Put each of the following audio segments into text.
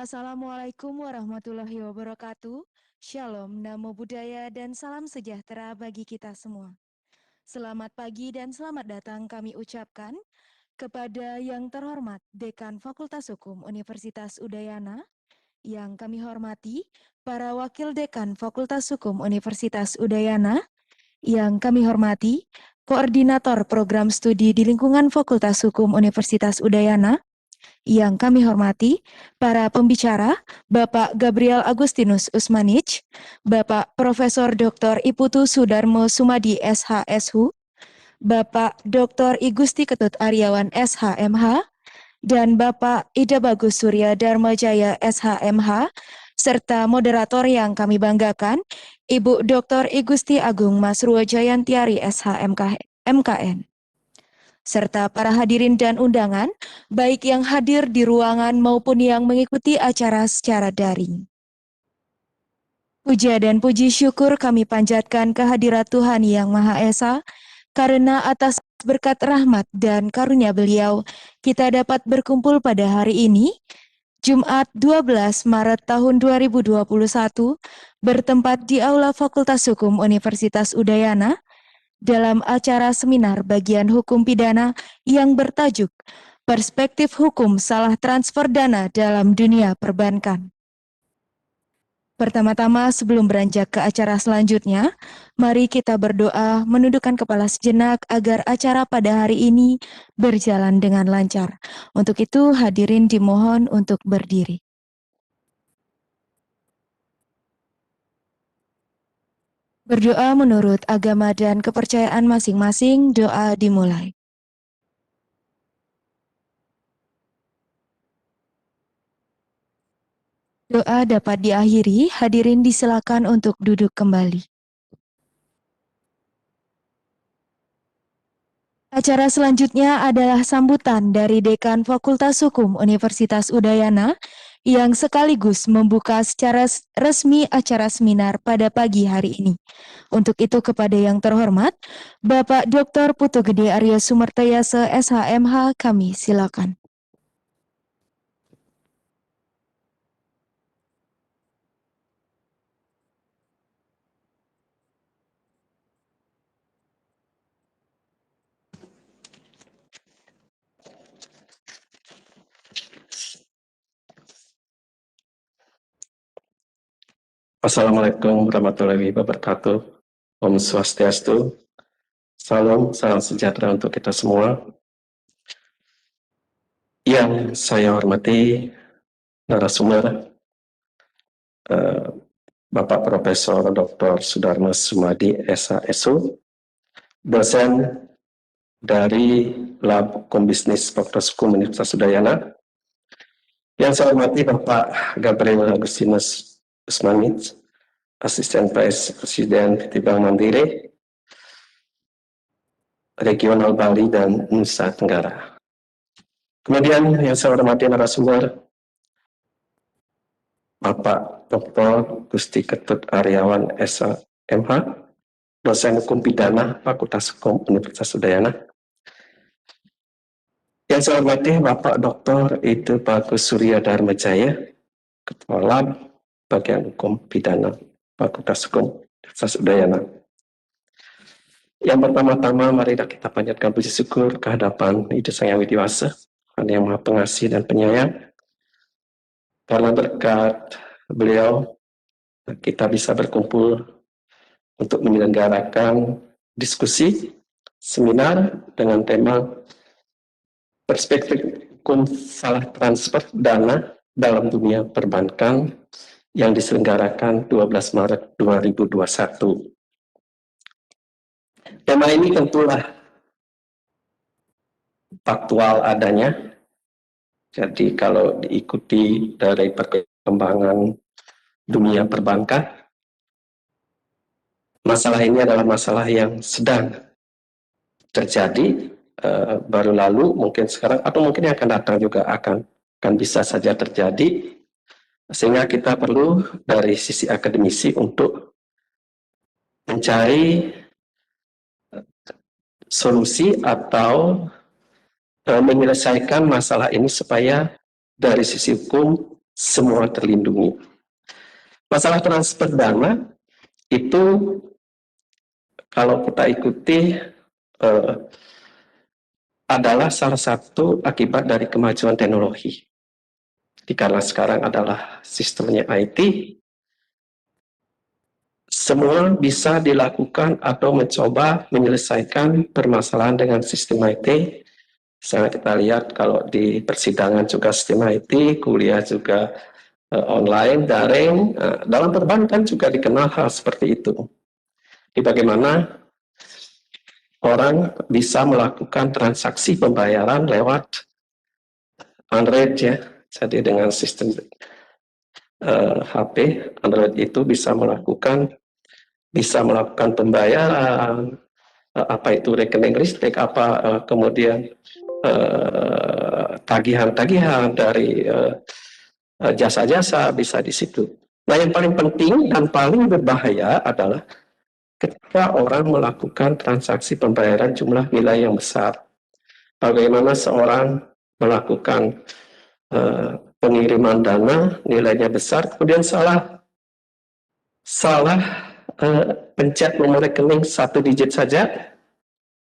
Assalamualaikum warahmatullahi wabarakatuh. Shalom, namo buddhaya, dan salam sejahtera bagi kita semua. Selamat pagi dan selamat datang kami ucapkan kepada yang terhormat Dekan Fakultas Hukum Universitas Udayana, yang kami hormati para Wakil Dekan Fakultas Hukum Universitas Udayana, yang kami hormati Koordinator Program Studi di lingkungan Fakultas Hukum Universitas Udayana, yang kami hormati para pembicara, Bapak Gabriel Agustinus Usmanich, Bapak Profesor Dr. Iputu Sudarmo Sumadi SHSU, Bapak Dr. Igusti Ketut Aryawan SHMH, dan Bapak Ida Bagus Surya Dharmajaya SHMH, serta moderator yang kami banggakan, Ibu Dr. Igusti Agung Masruo Jayantiari SHMK MKN, serta para hadirin dan undangan, baik yang hadir di ruangan maupun yang mengikuti acara secara daring. Puja dan puji syukur kami panjatkan kehadirat Tuhan Yang Maha Esa, karena atas berkat rahmat dan karunia Beliau, kita dapat berkumpul pada hari ini, Jumat 12 Maret tahun 2021, bertempat di Aula Fakultas Hukum Universitas Udayana, dalam acara seminar bagian hukum pidana yang bertajuk Perspektif Hukum Salah Transfer Dana dalam Dunia Perbankan. Pertama-tama sebelum beranjak ke acara selanjutnya, mari kita berdoa menundukkan kepala sejenak agar acara pada hari ini berjalan dengan lancar. Untuk itu hadirin dimohon untuk berdiri. Berdoa menurut agama dan kepercayaan masing-masing, doa dimulai. Doa dapat diakhiri, hadirin disilakan untuk duduk kembali. Acara selanjutnya adalah sambutan dari Dekan Fakultas Hukum Universitas Udayana yang sekaligus membuka secara resmi acara seminar pada pagi hari ini. Untuk itu kepada yang terhormat, Bapak Dr. Putu Gede Aryo Sumertayase SHMH, kami silakan. Assalamualaikum warahmatullahi wabarakatuh. Om Swastiastu. Salam sejahtera untuk kita semua. Yang saya hormati narasumber Bapak Profesor Dr. Sudarmo Sumadi SHSU, dosen dari Lab Hukum Bisnis Fakultas Hukum Universitas Udayana. Yang saya hormati Bapak Gabriel Agustinus Usmanich, Asisten Presiden Bank Mandiri Regional Bali dan Nusa Tenggara. Kemudian yang saya hormati narasumber Bapak Dr. Gusti Ketut Aryawan SHMH, dosen hukum pidana Fakultas Hukum Universitas Udayana. Yang saya hormati Bapak Dr. Ida Bagus Surya Dharmajaya, Ketua Lab Bagian Hukum Pidana Fakultas Hukum Universitas Udayana. Yang pertama-tama mari kita panjatkan puji syukur kehadapan Ida Sang Yang Widi Wasa, Tuhan Yang Maha Pengasih dan Penyayang. Karena berkat beliau kita bisa berkumpul untuk menyelenggarakan diskusi seminar dengan tema perspektif hukum salah transfer dana dalam dunia perbankan yang diselenggarakan 12 Maret 2021. Tema ini tentulah faktual adanya. Jadi kalau diikuti dari perkembangan dunia perbankan, masalah ini adalah masalah yang sedang terjadi, baru lalu, mungkin sekarang, atau mungkin yang akan datang juga akan bisa saja terjadi, sehingga kita perlu dari sisi akademisi untuk mencari solusi atau menyelesaikan masalah ini supaya dari sisi hukum semua terlindungi. Masalah transfer dana itu kalau kita ikuti adalah salah satu akibat dari kemajuan teknologi. Karena sekarang adalah sistemnya IT, semua bisa dilakukan atau mencoba menyelesaikan permasalahan dengan sistem IT. Misalnya kita lihat kalau di persidangan juga sistem IT, kuliah juga online, daring. Dalam perbankan juga dikenal hal seperti itu. Di bagaimana orang bisa melakukan transaksi pembayaran lewat Android ya, jadi dengan sistem HP Android itu bisa melakukan pembayaran, apa itu rekening listrik, apa kemudian tagihan-tagihan dari jasa-jasa bisa di situ. Nah, yang paling penting dan paling berbahaya adalah ketika orang melakukan transaksi pembayaran jumlah nilai yang besar. Bagaimana seorang melakukan pengiriman dana nilainya besar, kemudian salah pencet nomor rekening 1 digit saja,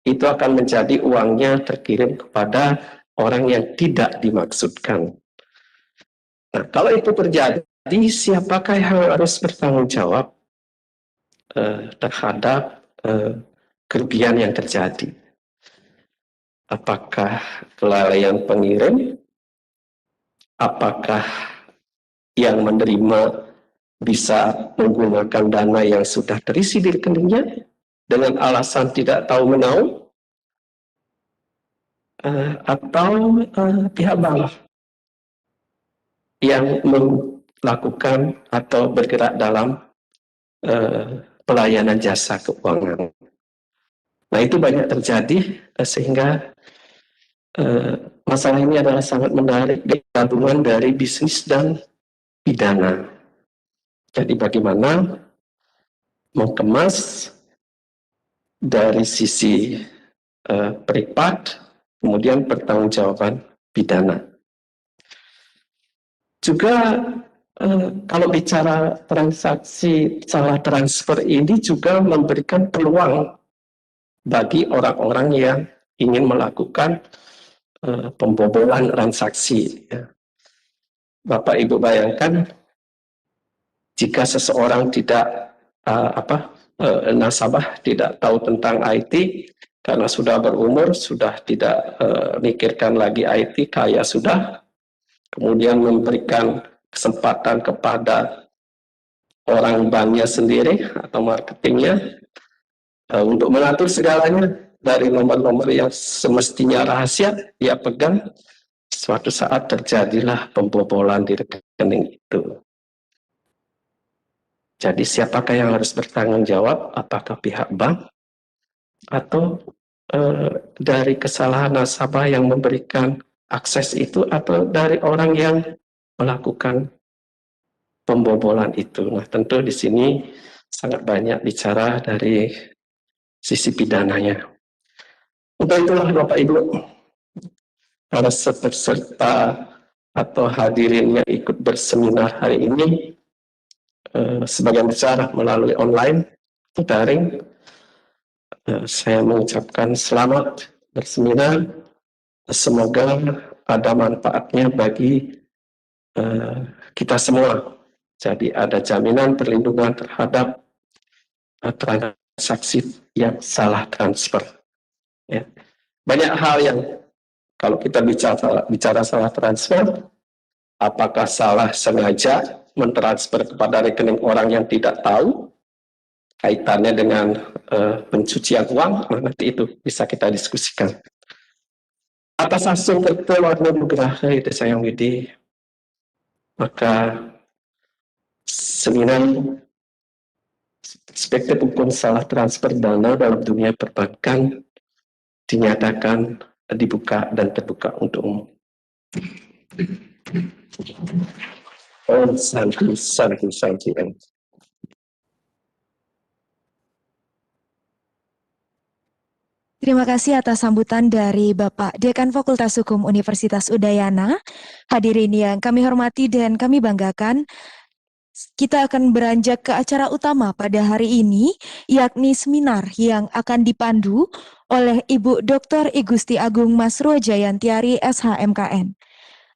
itu akan menjadi uangnya terkirim kepada orang yang tidak dimaksudkan. Nah, kalau itu terjadi, siapakah yang harus bertanggung jawab terhadap kerugian yang terjadi? Apakah kelalaian pengirim? Apakah yang menerima bisa menggunakan dana yang sudah terisi di rekeningnya dengan alasan tidak tahu menahu, atau pihak bank yang melakukan atau bergerak dalam pelayanan jasa keuangan. Nah, itu banyak terjadi sehingga masalah ini adalah sangat menarik gabungan dari bisnis dan pidana. Jadi bagaimana mengemas dari sisi privat, kemudian pertanggungjawaban pidana. Juga kalau bicara transaksi salah transfer ini juga memberikan peluang bagi orang-orang yang ingin melakukan pembobolan transaksi. Bapak Ibu bayangkan jika seseorang tidak nasabah tidak tahu tentang IT karena sudah berumur, sudah tidak mikirkan lagi IT, kaya sudah, kemudian memberikan kesempatan kepada orang banknya sendiri atau marketingnya untuk mengatur segalanya dari nomor-nomor yang semestinya rahasia dia pegang. Suatu saat terjadilah pembobolan di rekening itu. Jadi siapakah yang harus bertanggung jawab? Apakah pihak bank atau dari kesalahan nasabah yang memberikan akses itu, atau dari orang yang melakukan pembobolan itu? Nah, tentu di sini sangat banyak bicara dari sisi pidananya. Untuk itulah Bapak Ibu, para peserta atau hadirin yang ikut berseminar hari ini, sebagian besar melalui online, daring, saya mengucapkan selamat berseminar. Semoga ada manfaatnya bagi kita semua. Jadi ada jaminan perlindungan terhadap transaksi yang salah transfer. Ya. Banyak hal yang kalau kita bicara salah transfer, apakah salah sengaja mentransfer kepada rekening orang yang tidak tahu, kaitannya dengan pencucian uang, nanti itu bisa kita diskusikan. Atas asal warna nugraha itu sayang Widi, maka seminar perspektif hukum salah transfer dana dalam dunia perbankan dinyatakan dibuka dan terbuka untuk umum. Oh, santi. Terima kasih atas sambutan dari Bapak Dekan Fakultas Hukum Universitas Udayana. Hadirin yang kami hormati dan kami banggakan, kita akan beranjak ke acara utama pada hari ini, yakni seminar yang akan dipandu oleh Ibu Dr. I Gusti Agung Masrua Jayantiari SHMKN.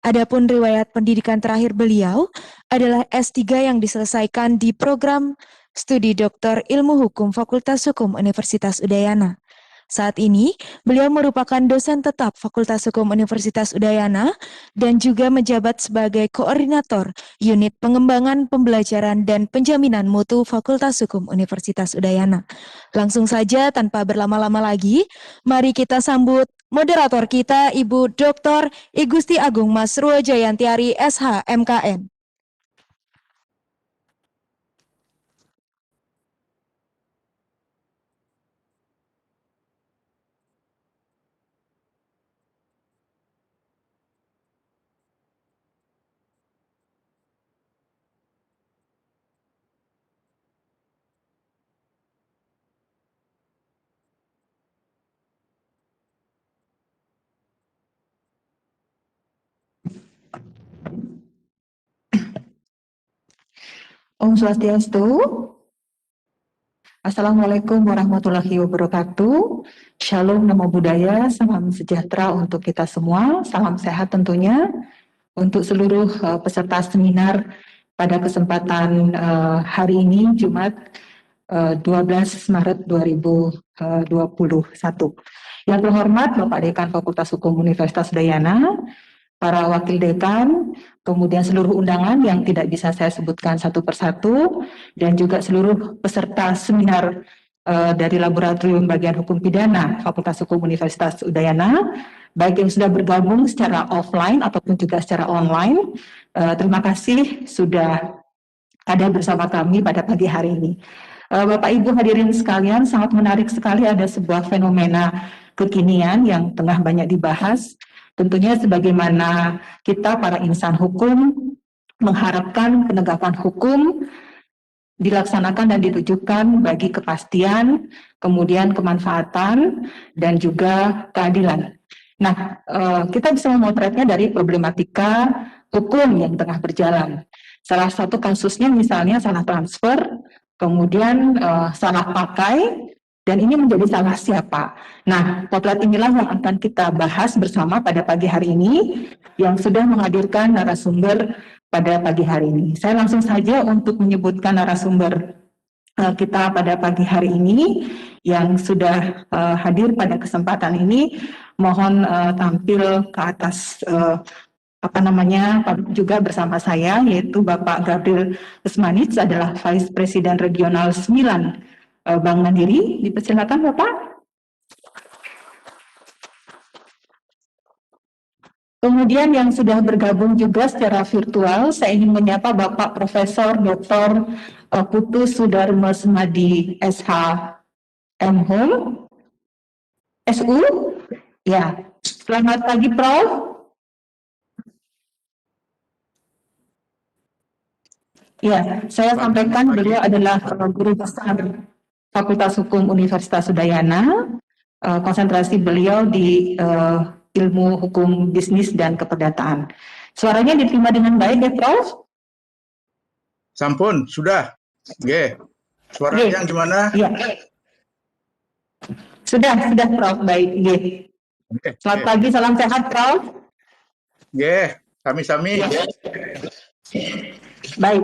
Adapun riwayat pendidikan terakhir beliau adalah S3 yang diselesaikan di program studi Doktor Ilmu Hukum Fakultas Hukum Universitas Udayana. Saat ini, beliau merupakan dosen tetap Fakultas Hukum Universitas Udayana dan juga menjabat sebagai koordinator Unit Pengembangan Pembelajaran dan Penjaminan Mutu Fakultas Hukum Universitas Udayana. Langsung saja tanpa berlama-lama lagi, mari kita sambut moderator kita Ibu Dr. I Gusti Agung Masrua Jayantiari SH MKN. Om Swastiastu. Assalamualaikum warahmatullahi wabarakatuh. Shalom, namo buddhaya, salam sejahtera untuk kita semua. Salam sehat tentunya untuk seluruh peserta seminar pada kesempatan hari ini Jumat 12 Maret 2021. Yang terhormat Bapak Dekan Fakultas Hukum Universitas Udayana, para wakil dekan, kemudian seluruh undangan yang tidak bisa saya sebutkan satu persatu, dan juga seluruh peserta seminar dari Laboratorium Bagian Hukum Pidana Fakultas Hukum Universitas Udayana, baik yang sudah bergabung secara offline ataupun juga secara online. Terima kasih sudah ada bersama kami pada pagi hari ini. Bapak Ibu hadirin sekalian, sangat menarik sekali ada sebuah fenomena kekinian yang tengah banyak dibahas. Tentunya sebagaimana kita para insan hukum mengharapkan penegakan hukum dilaksanakan dan ditujukan bagi kepastian, kemudian kemanfaatan, dan juga keadilan. Nah, kita bisa memotretnya dari problematika hukum yang tengah berjalan. Salah satu kasusnya misalnya salah transfer, kemudian salah pakai, dan ini menjadi salah siapa. Nah, potret inilah yang akan kita bahas bersama pada pagi hari ini, yang sudah menghadirkan narasumber pada pagi hari ini. Saya langsung saja untuk menyebutkan narasumber kita pada pagi hari ini yang sudah hadir pada kesempatan ini. Mohon tampil ke atas juga bersama saya, yaitu Bapak Gabriel Usmanits adalah Vice President Regional 9 Bank Mandiri. Dipersilakan Bapak. Kemudian yang sudah bergabung juga secara virtual, saya ingin menyapa Bapak Profesor Dr. Putu Sudarmo Semadi SH MHum SU. Ya, selamat pagi Prof. Ya, saya sampaikan beliau adalah guru besar Fakultas Hukum Universitas Udayana. Konsentrasi beliau di ilmu hukum bisnis dan keperdataan. Suaranya diterima dengan baik ya, Prof? Sampun, sudah. Oke. Suaranya yang gimana? Ya. Sudah, Prof. Baik, Selamat pagi, salam sehat, Prof. Sami-sami. Baik,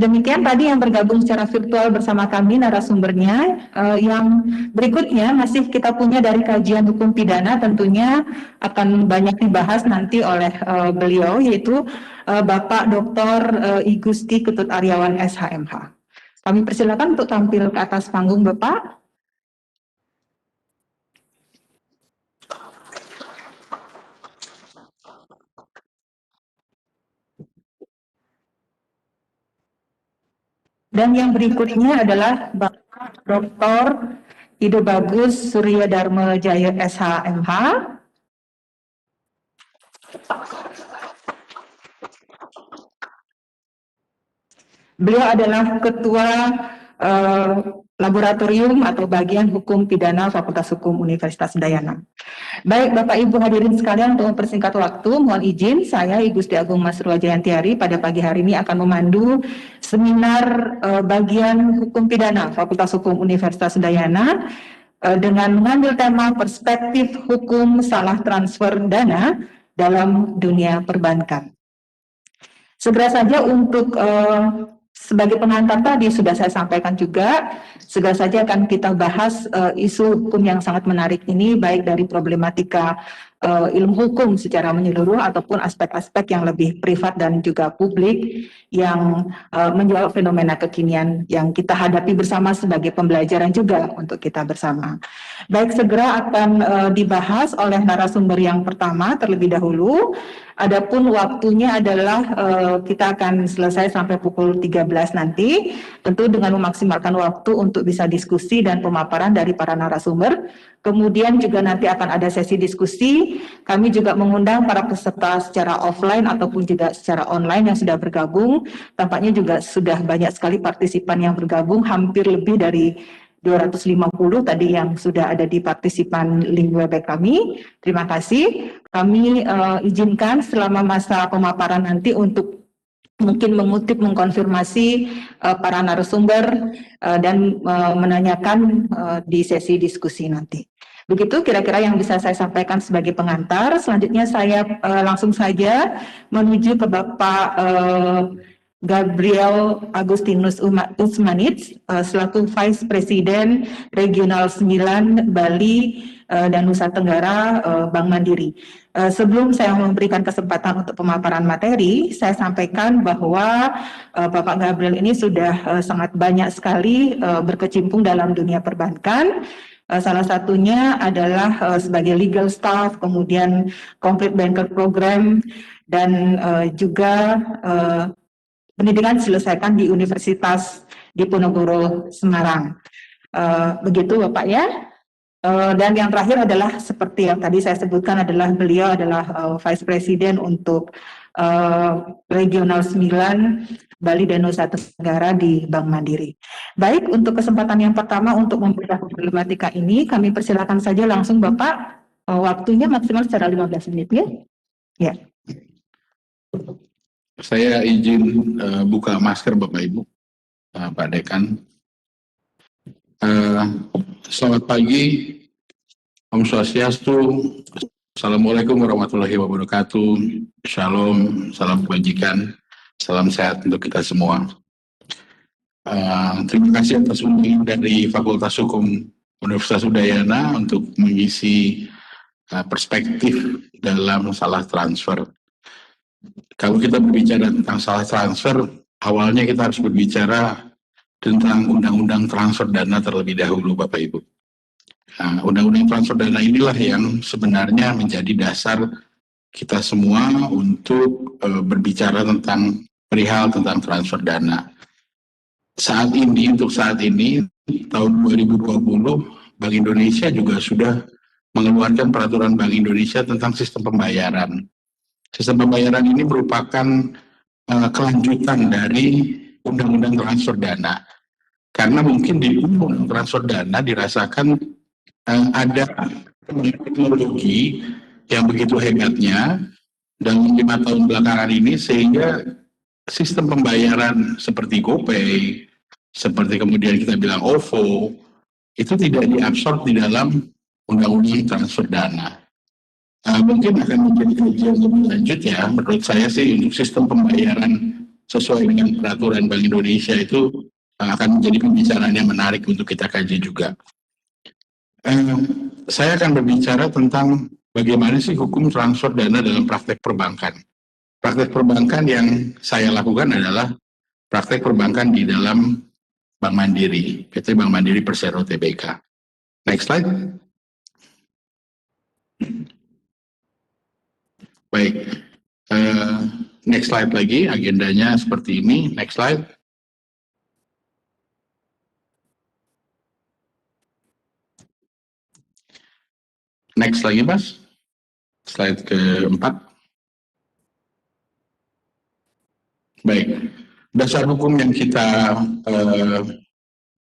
demikian tadi yang bergabung secara virtual bersama kami narasumbernya. Yang berikutnya masih kita punya dari kajian hukum pidana, tentunya akan banyak dibahas nanti oleh beliau, yaitu Bapak Dr. I Gusti Ketut Aryawan SHMH. Kami persilakan untuk tampil ke atas panggung, Bapak. Dan yang berikutnya adalah Bapak Dr. Ido Bagus Surya Dharma Jaya SHMH. Beliau adalah Ketua Laboratorium atau Bagian Hukum Pidana Fakultas Hukum Universitas Udayana. Baik Bapak Ibu hadirin sekalian, untuk mempersingkat waktu, mohon izin saya Igusti Agung Masrua Jayantiari pada pagi hari ini akan memandu seminar Bagian Hukum Pidana Fakultas Hukum Universitas Udayana dengan mengambil tema perspektif hukum salah transfer dana dalam dunia perbankan. Segera saja untuk sebagai pengantar tadi sudah saya sampaikan juga, segera saja akan kita bahas isu hukum yang sangat menarik ini, baik dari problematika ilmu hukum secara menyeluruh ataupun aspek-aspek yang lebih privat dan juga publik yang menjawab fenomena kekinian yang kita hadapi bersama sebagai pembelajaran juga untuk kita bersama. Baik, segera akan dibahas oleh narasumber yang pertama terlebih dahulu. Adapun waktunya adalah kita akan selesai sampai pukul 13 nanti, tentu dengan memaksimalkan waktu untuk bisa diskusi dan pemaparan dari para narasumber. Kemudian juga nanti akan ada sesi diskusi. Kami juga mengundang para peserta secara offline ataupun juga secara online yang sudah bergabung. Tampaknya juga sudah banyak sekali partisipan yang bergabung, hampir lebih dari 250 tadi yang sudah ada di partisipan link Webex kami. Terima kasih. Kami izinkan selama masa pemaparan nanti untuk mungkin mengkonfirmasi para narasumber dan menanyakan di sesi diskusi nanti. Begitu kira-kira yang bisa saya sampaikan sebagai pengantar. Selanjutnya saya langsung saja menuju ke Bapak Gabriel Agustinus Usmanits selaku Vice President Regional 9 Bali dan Nusa Tenggara Bank Mandiri. Sebelum saya memberikan kesempatan untuk pemaparan materi, saya sampaikan bahwa Bapak Gabriel ini sudah sangat banyak sekali berkecimpung dalam dunia perbankan. Salah satunya adalah sebagai legal staff, kemudian Complete Banker Program, dan juga pendidikan diselesaikan di Universitas Diponegoro Semarang. Begitu Bapak ya. Dan yang terakhir adalah seperti yang tadi saya sebutkan, adalah beliau adalah Vice President untuk Regional 9 Bali dan Nusa Tenggara di Bank Mandiri. Baik, untuk kesempatan yang pertama untuk membedah problematika ini, kami persilakan saja langsung Bapak, waktunya maksimal secara 15 menit ya. Ya. Saya izin buka masker Bapak Ibu, Pak Dekan. Selamat pagi, Om Swastiastu, Assalamualaikum warahmatullahi wabarakatuh, Shalom, salam kebajikan, salam sehat untuk kita semua. Terima kasih atas undangan dari Fakultas Hukum Universitas Udayana untuk mengisi perspektif dalam salah transfer. Kalau kita berbicara tentang salah transfer, awalnya kita harus berbicara tentang undang-undang transfer dana terlebih dahulu, Bapak Ibu. Nah, undang-undang transfer dana inilah yang sebenarnya menjadi dasar kita semua untuk berbicara tentang perihal tentang transfer dana. Saat ini, tahun 2020, Bank Indonesia juga sudah mengeluarkan peraturan Bank Indonesia tentang sistem pembayaran. Sistem pembayaran ini merupakan kelanjutan dari undang-undang transfer dana. Karena mungkin di undang-undang transfer dana dirasakan ada teknologi yang begitu hebatnya dalam 5 tahun belakangan ini, sehingga sistem pembayaran seperti GoPay, seperti kemudian kita bilang OVO, itu tidak diabsorb di dalam undang-undang transfer dana. Mungkin akan menjadi kajian lebih lanjut ya, menurut saya sih untuk sistem pembayaran sesuai dengan peraturan Bank Indonesia itu akan menjadi pembicaraan yang menarik untuk kita kaji juga. Saya akan berbicara tentang bagaimana sih hukum transfer dana dalam praktek perbankan. Praktek perbankan yang saya lakukan adalah praktek perbankan di dalam Bank Mandiri, PT Bank Mandiri Persero Tbk. Next slide. Baik, next slide lagi, agendanya seperti ini. Next slide. Next lagi, Mas. Slide keempat. Baik, dasar hukum yang kita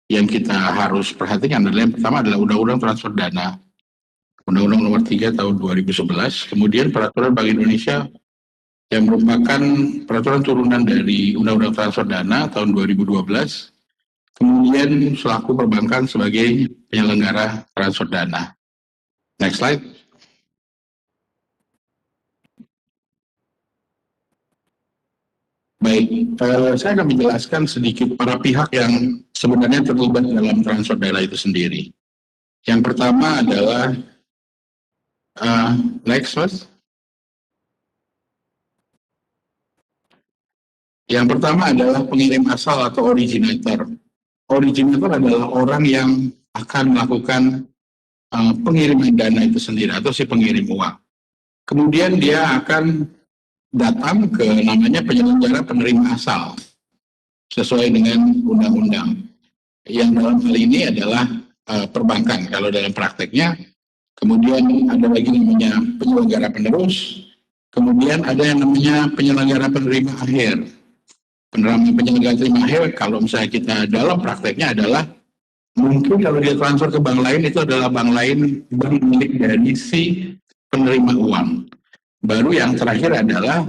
yang kita harus perhatikan adalah yang pertama adalah Undang-Undang Transfer Dana, Undang-Undang Nomor 3 Tahun 2011, kemudian Peraturan Bank Indonesia yang merupakan peraturan turunan dari Undang-Undang Transfer Dana tahun 2012, kemudian selaku perbankan sebagai penyelenggara transfer dana. Next slide. Baik, saya akan menjelaskan sedikit para pihak yang sebenarnya terlibat dalam transfer dana itu sendiri. Yang pertama adalah, next slide. Yang pertama adalah pengirim asal atau originator. Originator adalah orang yang akan melakukan pengiriman dana itu sendiri atau si pengirim uang. Kemudian dia akan datang ke namanya penyelenggara penerima asal sesuai dengan undang-undang. Yang dalam hal ini adalah perbankan kalau dalam prakteknya. Kemudian ada lagi namanya penyelenggara penerus. Kemudian ada yang namanya penyelenggara penerima akhir. Penyelenggara penerima akhir kalau misalnya kita dalam prakteknya adalah mungkin kalau dia transfer ke bank lain itu adalah bank lain bank milik dari si penerima uang. Baru yang terakhir adalah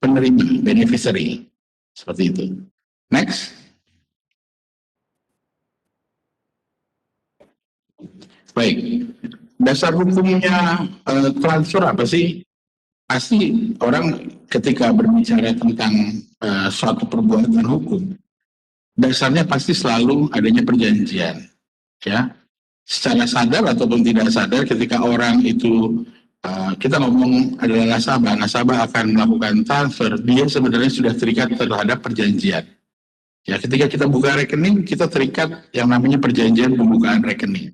penerima, beneficiary. Seperti itu. Next. Baik. Dasar hukumnya transfer apa sih? Pasti orang ketika berbicara tentang suatu perbuatan hukum, dasarnya pasti selalu adanya perjanjian. Ya, secara sadar ataupun tidak sadar ketika orang itu kita ngomong adalah nasabah akan melakukan transfer, dia sebenarnya sudah terikat terhadap perjanjian. Ya, ketika kita buka rekening, kita terikat yang namanya perjanjian pembukaan rekening.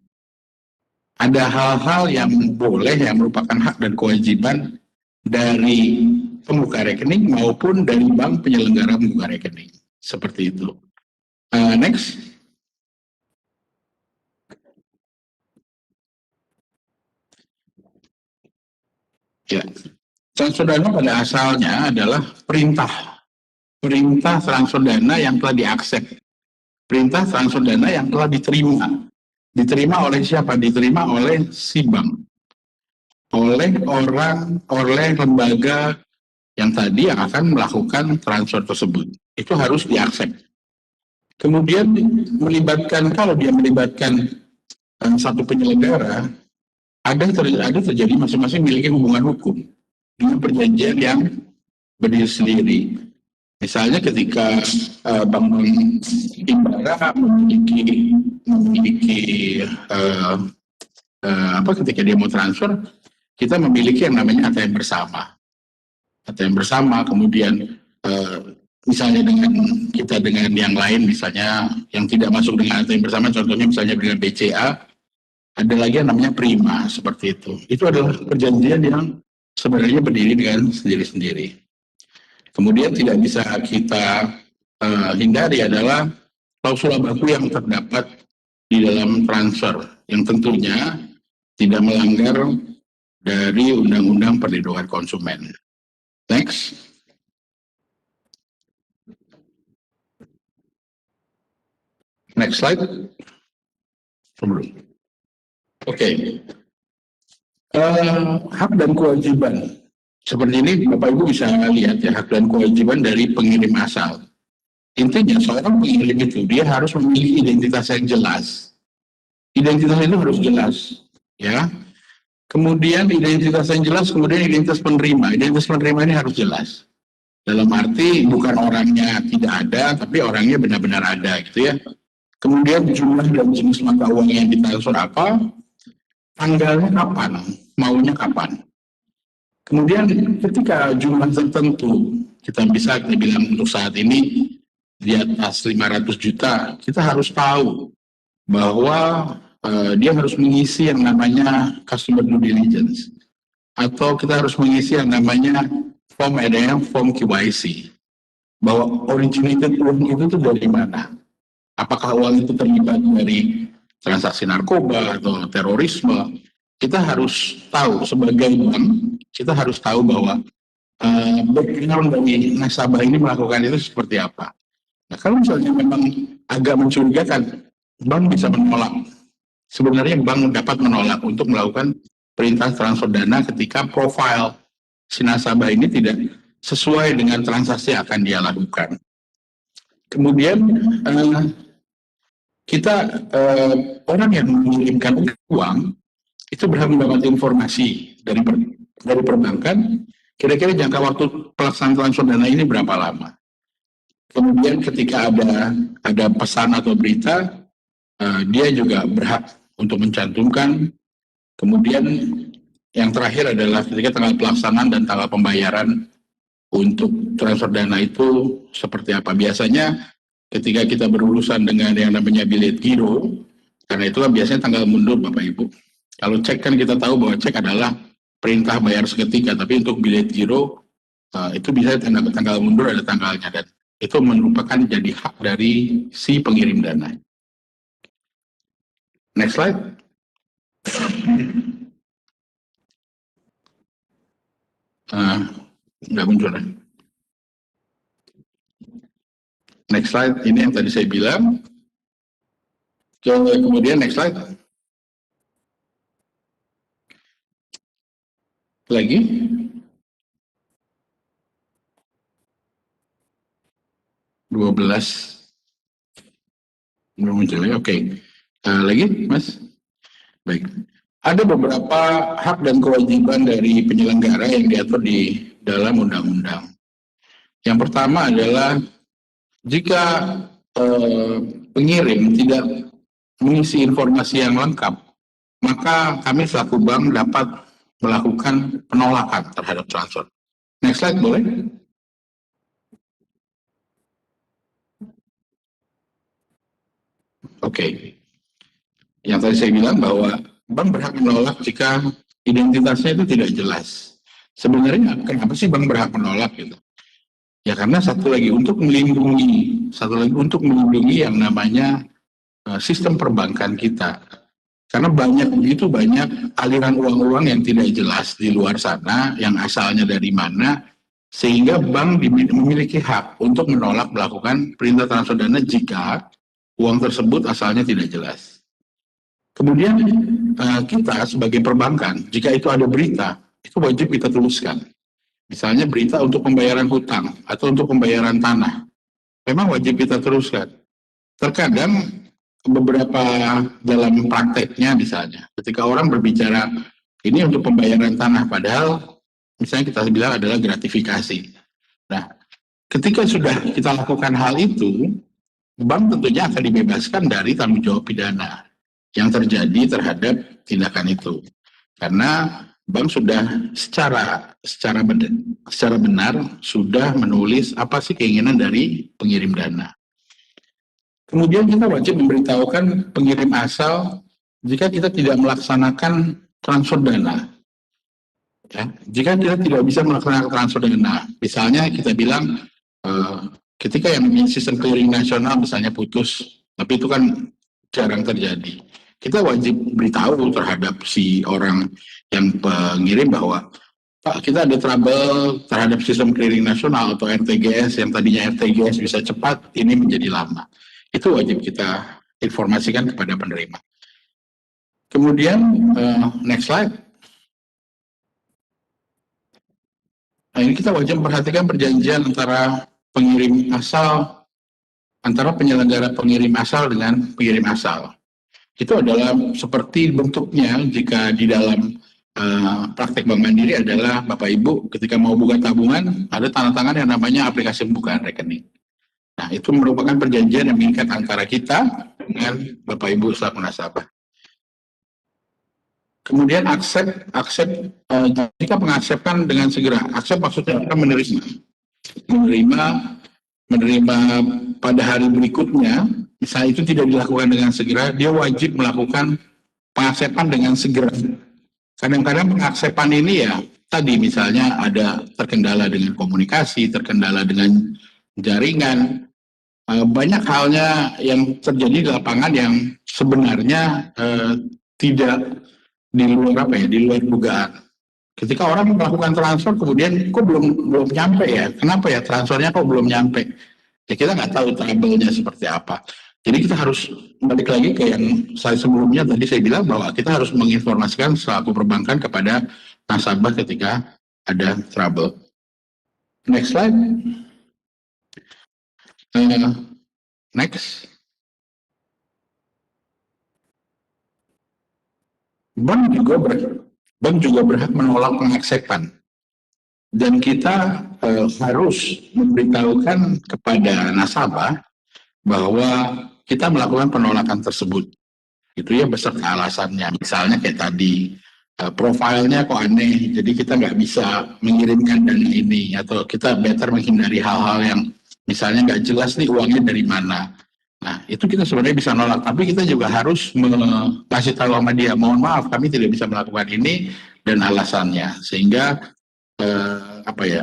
Ada hal-hal yang boleh yang merupakan hak dan kewajiban dari pembuka rekening maupun dari bank penyelenggara pembuka rekening. Seperti itu. Next. Ya, transfer dana pada asalnya adalah perintah transfer dana yang telah diaksep, perintah transfer dana yang telah diterima oleh siapa? Diterima oleh si bank, oleh lembaga yang tadi yang akan melakukan transfer tersebut. Itu harus diaksep. Kemudian kalau dia melibatkan satu penyelenggara, ada terjadi masing-masing memiliki hubungan hukum dengan perjanjian yang berdiri sendiri. Misalnya ketika Bank Himbara memiliki ketika dia mau transfer, kita memiliki yang namanya ATM bersama. ATM bersama, kemudian misalnya dengan yang lain, misalnya yang tidak masuk dengan ATM bersama, contohnya misalnya dengan BCA, ada lagi yang namanya Prima, seperti itu. Itu adalah perjanjian yang sebenarnya berdiri dengan sendiri-sendiri. Kemudian tidak bisa kita hindari adalah klausul baku yang terdapat di dalam transfer, yang tentunya tidak melanggar dari Undang-Undang Perlindungan Konsumen. Next. Next slide. Sebelum. Oke. Hak dan kewajiban. Seperti ini Bapak Ibu bisa lihat ya, hak dan kewajiban dari pengirim asal. Intinya seorang pengirim itu dia harus memiliki identitas yang jelas. Identitas itu harus jelas, ya. Kemudian identitas yang jelas, kemudian identitas penerima. Identitas penerima ini harus jelas. Dalam arti bukan orangnya tidak ada, tapi orangnya benar-benar ada, gitu ya. Kemudian jumlah dan jenis mata uang yang ditransfer apa, tanggalnya kapan, maunya kapan. Kemudian ketika jumlah tertentu, kita bilang untuk saat ini di atas 500 juta, kita harus tahu bahwa dia harus mengisi yang namanya customer due diligence. Atau kita harus mengisi yang namanya form KYC. Bahwa originated uang itu dari mana? Apakah uang itu terlibat dari transaksi narkoba atau terorisme? Kita harus tahu sebagai bank, kita harus tahu bahwa background dari nasabah ini melakukan itu seperti apa. Nah, kalau misalnya memang agak mencurigakan, bank bisa menolak. Sebenarnya bank dapat menolak untuk melakukan perintah transfer dana ketika profil si nasabah ini tidak sesuai dengan transaksi yang akan dia lakukan. Kemudian orang yang mengirimkan uang itu berhak mendapat informasi dari perbankan kira-kira jangka waktu pelaksanaan transfer dana ini berapa lama. Kemudian ketika ada pesan atau berita, dia juga berhak untuk mencantumkan. Kemudian yang terakhir adalah ketika tanggal pelaksanaan dan tanggal pembayaran untuk transfer dana itu seperti apa. Biasanya ketika kita berurusan dengan yang namanya bilet giro, karena itulah biasanya tanggal mundur Bapak Ibu. Kalau cek kan kita tahu bahwa cek adalah perintah bayar seketika, tapi untuk bilet giro itu bisa tanggal mundur ada tanggalnya, dan itu merupakan jadi hak dari si pengirim dana. Next slide. Nggak muncul ya. Next slide, ini yang tadi saya bilang. Kemudian next slide. Lagi. Belum muncul ya, oke. Lagi, Mas? Baik. Ada beberapa hak dan kewajiban dari penyelenggara yang diatur di dalam undang-undang. Yang pertama adalah jika pengirim tidak mengisi informasi yang lengkap, maka kami selaku bank dapat melakukan penolakan terhadap transfer. Next slide boleh? Oke. Yang tadi saya bilang bahwa bank berhak menolak jika identitasnya itu tidak jelas. Sebenarnya kenapa sih bank berhak menolak gitu? Ya karena satu lagi untuk melindungi yang namanya sistem perbankan kita. Karena begitu banyak aliran uang-uang yang tidak jelas di luar sana, yang asalnya dari mana, sehingga bank memiliki hak untuk menolak melakukan perintah transfer dana jika uang tersebut asalnya tidak jelas. Kemudian kita sebagai perbankan, jika itu ada berita, itu wajib kita tuliskan. Misalnya berita untuk pembayaran hutang atau untuk pembayaran tanah, memang wajib kita teruskan. Terkadang beberapa dalam prakteknya misalnya, ketika orang berbicara ini untuk pembayaran tanah, padahal misalnya kita bilang adalah gratifikasi. Nah, ketika sudah kita lakukan hal itu, bank tentunya akan dibebaskan dari tanggung jawab pidana yang terjadi terhadap tindakan itu, karena bank sudah secara benar sudah menulis apa sih keinginan dari pengirim dana. Kemudian kita wajib memberitahukan pengirim asal jika kita tidak melaksanakan transfer dana. Ya, jika kita tidak bisa melaksanakan transfer dana, misalnya kita bilang ketika yang sistem clearing nasional misalnya putus, tapi itu kan jarang terjadi. Kita wajib beritahu terhadap si orang yang pengirim bahwa Pak, kita ada trouble terhadap sistem clearing nasional atau RTGS, yang tadinya RTGS bisa cepat, ini menjadi lama. Itu wajib kita informasikan kepada penerima. Kemudian, next slide. Nah, ini kita wajib memperhatikan perjanjian antara pengirim asal, antara penyelenggara pengirim asal dengan pengirim asal. Itu adalah seperti bentuknya jika di dalam praktek Bank Mandiri adalah Bapak Ibu ketika mau buka tabungan ada tanda tangan yang namanya aplikasi pembukaan rekening. Nah, itu merupakan perjanjian yang mengikat antara kita dengan Bapak Ibu selaku nasabah. Kemudian accept jika mengaksepkan dengan segera. Accept maksudnya kita menerima pada hari berikutnya. Misalnya itu tidak dilakukan dengan segera, dia wajib melakukan pengaksepan dengan segera. Kadang-kadang pengaksepan ini ya tadi misalnya ada terkendala dengan komunikasi, terkendala dengan jaringan, banyak halnya yang terjadi di lapangan yang sebenarnya tidak di luar dugaan. Ketika orang melakukan transfer kemudian kok belum nyampe ya, kenapa ya transfernya kok belum nyampe? Ya kita nggak tahu trouble-nya seperti apa. Jadi kita harus balik lagi ke yang slide sebelumnya, tadi saya bilang bahwa kita harus menginformasikan selaku perbankan kepada nasabah ketika ada trouble. Next slide. Next. Bank juga berhak menolak pengaksepan. Dan kita harus memberitahukan kepada nasabah bahwa kita melakukan penolakan tersebut. Itu ya beserta alasannya. Misalnya kayak tadi, profilnya kok aneh, jadi kita nggak bisa mengirimkan dana ini. Atau kita better menghindari hal-hal yang misalnya nggak jelas nih uangnya dari mana. Nah, itu kita sebenarnya bisa nolak, tapi kita juga harus kasih tahu sama dia, mohon maaf kami tidak bisa melakukan ini dan alasannya. Sehingga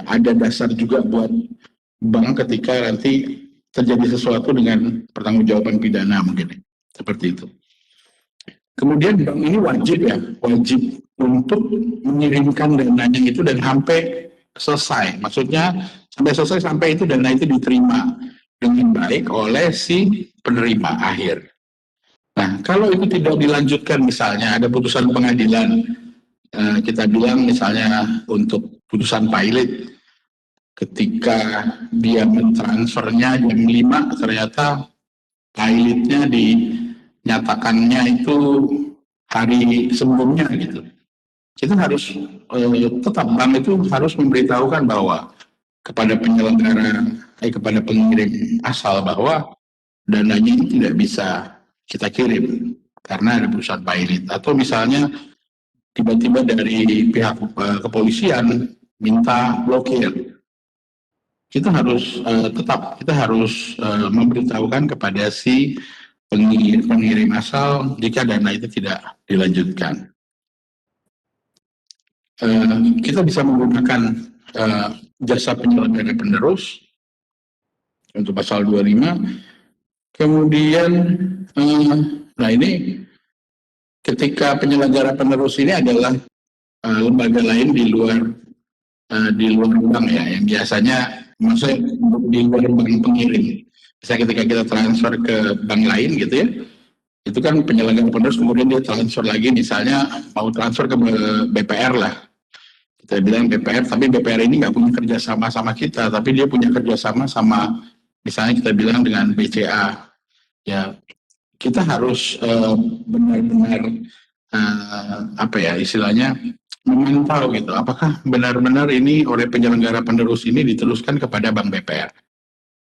ada dasar juga buat bank ketika nanti terjadi sesuatu dengan pertanggungjawaban pidana mungkin seperti itu. Kemudian bank ini wajib untuk mengirimkan dananya itu dan sampai selesai. Maksudnya sampai itu dana itu diterima dengan baik oleh si penerima akhir. Nah, kalau itu tidak dilanjutkan, misalnya ada putusan pengadilan, kita bilang misalnya untuk putusan pilot, ketika dia mentransfernya jam 5, ternyata pilotnya dinyatakannya itu hari sebelumnya gitu. Kita harus tetap bank itu harus memberitahukan bahwa kepada penyelenggara, kepada pengirim asal bahwa dananya ini tidak bisa kita kirim karena ada putusan pilot. Atau misalnya tiba-tiba dari pihak kepolisian minta blokir. Kita harus memberitahukan kepada si pengirim asal jika dana itu tidak dilanjutkan. Kita bisa menggunakan jasa penyelenggara penerus untuk pasal 25. Kemudian, nah ini ketika penyelenggara penerus ini adalah lembaga lain di luar bank ya, yang biasanya maksudnya di luar bank pengirim. Misalnya ketika kita transfer ke bank lain gitu ya, itu kan penyelenggara penerus kemudian dia transfer lagi, misalnya mau transfer ke BPR lah. Kita bilang BPR, tapi BPR ini nggak punya kerjasama sama kita, tapi dia punya kerjasama sama, misalnya kita bilang dengan BCA. Ya, kita harus benar-benar istilahnya memantau gitu, apakah benar-benar ini oleh penyelenggara penerus ini diteruskan kepada Bank BPR.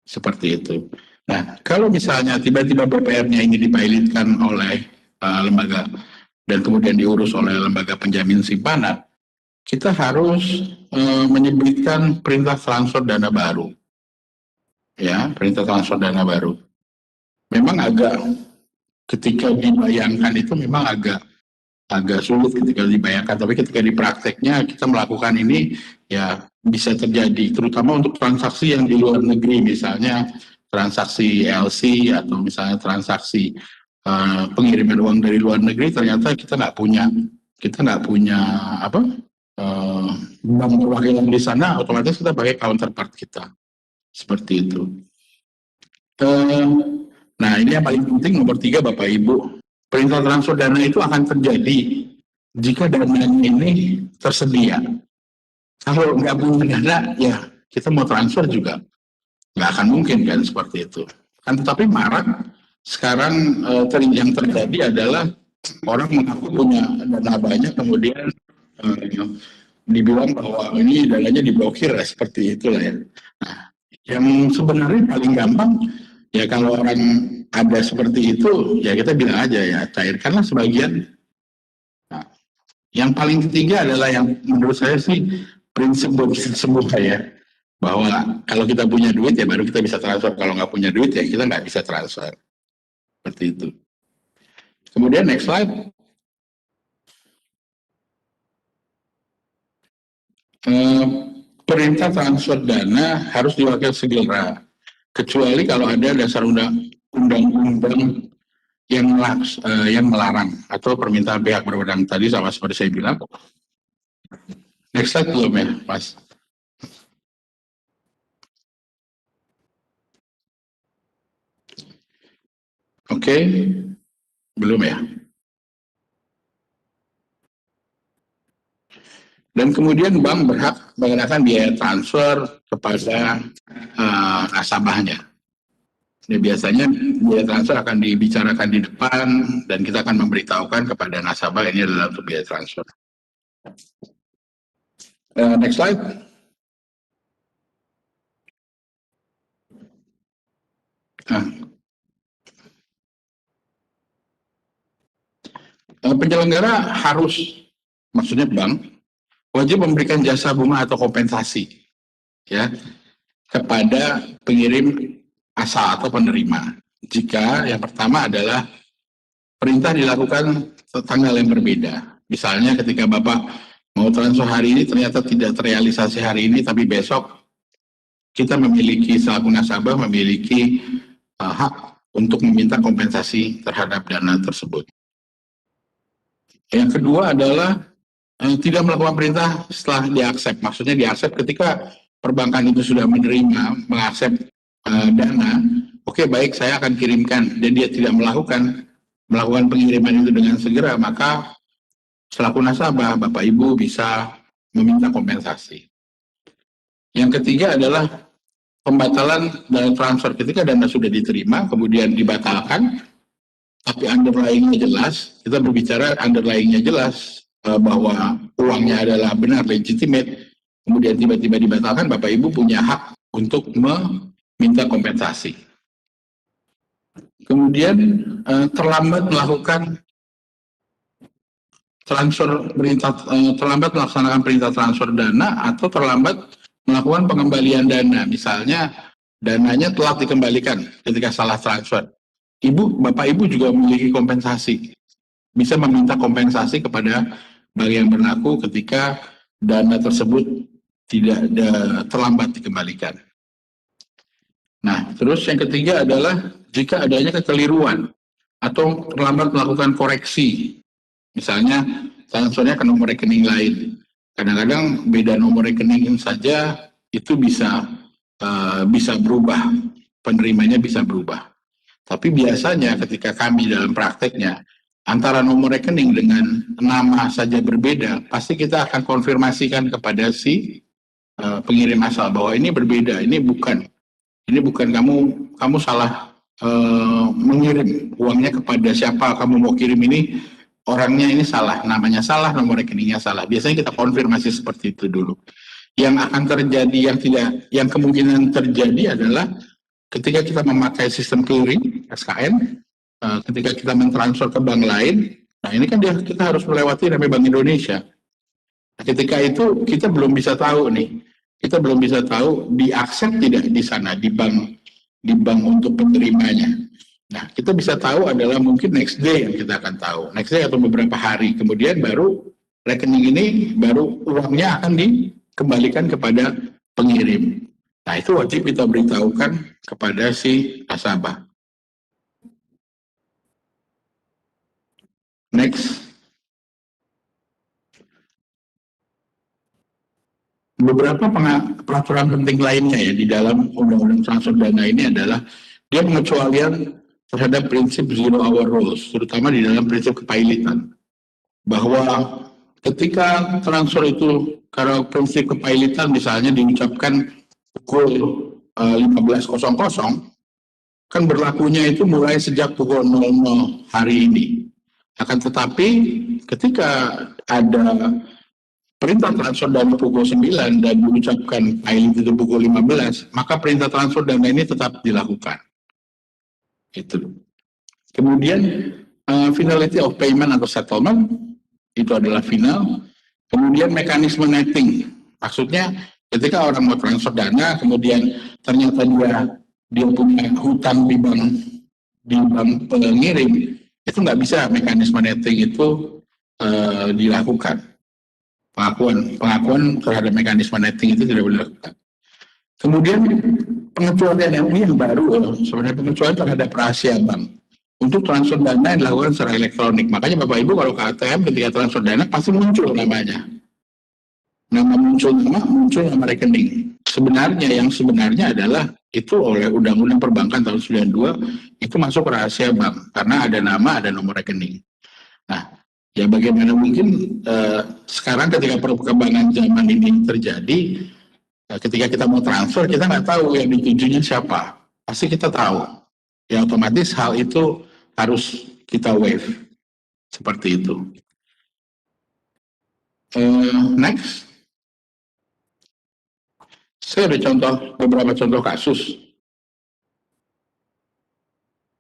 Seperti itu. Nah, kalau misalnya tiba-tiba BPR-nya ini dipilotkan oleh lembaga dan kemudian diurus oleh lembaga penjamin simpanan, kita harus menyebutkan perintah transfer dana baru. Ya, perintah transfer dana baru. Memang ketika dibayangkan itu memang agak sulit ketika dibayangkan, tapi ketika di prakteknya kita melakukan ini ya bisa terjadi, terutama untuk transaksi yang di luar negeri, misalnya transaksi LC atau misalnya transaksi pengiriman uang dari luar negeri, ternyata kita nggak punya bank perwakilan di sana, otomatis kita pakai counterpart kita seperti itu. Nah, ini yang paling penting, nomor 3 Bapak Ibu, perintah transfer dana itu akan terjadi jika dana ini tersedia. Kalau nggak punya dana, ya kita mau transfer juga nggak akan mungkin kan, seperti itu. Kan tetapi marak sekarang yang terjadi adalah orang mengaku punya dana banyak, kemudian dibilang bahwa ini dananya diblokir, seperti itulah ya. Nah, yang sebenarnya paling gampang ya kalau orang ada seperti itu ya kita bilang aja ya cairkanlah sebagian. Nah, yang paling ketiga adalah yang menurut saya sih prinsip buat kita semua ya, bahwa kalau kita punya duit ya baru kita bisa transfer, kalau nggak punya duit ya kita nggak bisa transfer, seperti itu. Kemudian next slide. Perintah transfer dana harus diwakil segera, kecuali kalau ada dasar undang-undang yang melarang atau permintaan pihak berwenang tadi, sama seperti saya bilang. Next slide belum ya, Mas? Oke, belum ya? Dan kemudian bank berhak mengenakan biaya transfer kepada nasabahnya. Ya, biasanya biaya transfer akan dibicarakan di depan dan kita akan memberitahukan kepada nasabah ini adalah untuk biaya transfer. Next slide. Penyelenggara harus, maksudnya bank, wajib memberikan jasa bunga atau kompensasi ya kepada pengirim asal atau penerima. Jika yang pertama adalah perintah dilakukan tanggal yang berbeda. Misalnya ketika Bapak mau transfer hari ini ternyata tidak terrealisasi hari ini, tapi besok kita memiliki, selaku nasabah memiliki hak untuk meminta kompensasi terhadap dana tersebut. Yang kedua adalah tidak melakukan perintah setelah diaksep. Maksudnya diaksep ketika perbankan itu sudah menerima, mengaksep dana, oke, baik, saya akan kirimkan, dan dia tidak melakukan pengiriman itu dengan segera, maka selaku nasabah, Bapak Ibu bisa meminta kompensasi. Yang ketiga adalah pembatalan dana transfer. Ketika dana sudah diterima, kemudian dibatalkan, tapi underlying-nya jelas, kita berbicara underlying-nya jelas, bahwa uangnya adalah benar, legitimate, kemudian tiba-tiba dibatalkan, Bapak Ibu punya hak untuk meminta kompensasi. Kemudian terlambat melakukan transfer terlambat melaksanakan perintah transfer dana atau terlambat melakukan pengembalian dana. Misalnya dananya telah dikembalikan ketika salah transfer. Bapak Ibu juga memiliki kompensasi. Bisa meminta kompensasi kepada bank yang berlaku ketika dana tersebut tidak terlambat dikembalikan. Nah, terus yang ketiga adalah jika adanya kekeliruan atau terlambat melakukan koreksi. Misalnya transfernya ke nomor rekening lain. Kadang-kadang beda nomor rekening saja itu bisa berubah, penerimanya bisa berubah. Tapi biasanya ketika kami dalam prakteknya antara nomor rekening dengan nama saja berbeda, pasti kita akan konfirmasikan kepada si pengirim asal bahwa ini berbeda, ini bukan kamu salah mengirim uangnya kepada siapa kamu mau kirim ini, orangnya ini salah, namanya salah, nomor rekeningnya salah. Biasanya kita konfirmasi seperti itu dulu. Yang akan terjadi, yang kemungkinan terjadi adalah ketika kita memakai sistem clearing SKN, ketika kita mentransfer ke bank lain, nah ini kan kita harus melewati namanya Bank Indonesia. Nah, ketika itu kita belum bisa tahu diaksep tidak di sana di bank untuk penerimanya. Nah, kita bisa tahu adalah mungkin next day yang kita akan tahu. Next day atau beberapa hari. Kemudian baru rekening ini, baru uangnya akan dikembalikan kepada pengirim. Nah, itu wajib kita beritahukan kepada si nasabah. Next. Beberapa peraturan penting lainnya ya di dalam Undang-Undang Transfer Dana ini adalah dia pengecualian terhadap prinsip zero hour rules, terutama di dalam prinsip kepailitan. Bahwa ketika transfer itu, karena prinsip kepailitan misalnya diucapkan pukul 15.00, kan berlakunya itu mulai sejak pukul 00 hari ini. Akan tetapi ketika ada perintah transfer dana pukul 9 dan diucapkan pilot itu pukul 15, maka perintah transfer dana ini tetap dilakukan. Itu. Kemudian finality of payment atau settlement itu adalah final. Kemudian mekanisme netting, maksudnya ketika orang mau transfer dana, kemudian ternyata dia punya hutang di bank pengirim, itu nggak bisa mekanisme netting itu dilakukan. Pengakuan terhadap mekanisme netting itu tidak boleh dilakukan. Kemudian pengecualian yang baru sebenarnya pengecualian terhadap rahasia bank untuk transfer dana yang dilakukan secara elektronik. Makanya Bapak Ibu kalau ke ATM ketika transfer dana pasti muncul namanya. Muncul nama rekening. Sebenarnya adalah itu oleh Undang-Undang Perbankan tahun 92 itu masuk rahasia bank karena ada nama, ada nomor rekening. Nah, ya bagaimana mungkin sekarang ketika perkembangan zaman ini terjadi, ketika kita mau transfer kita nggak tahu yang ditujunya siapa. Pasti kita tahu. Ya otomatis hal itu harus kita waive seperti itu. Next, saya ada beberapa contoh kasus.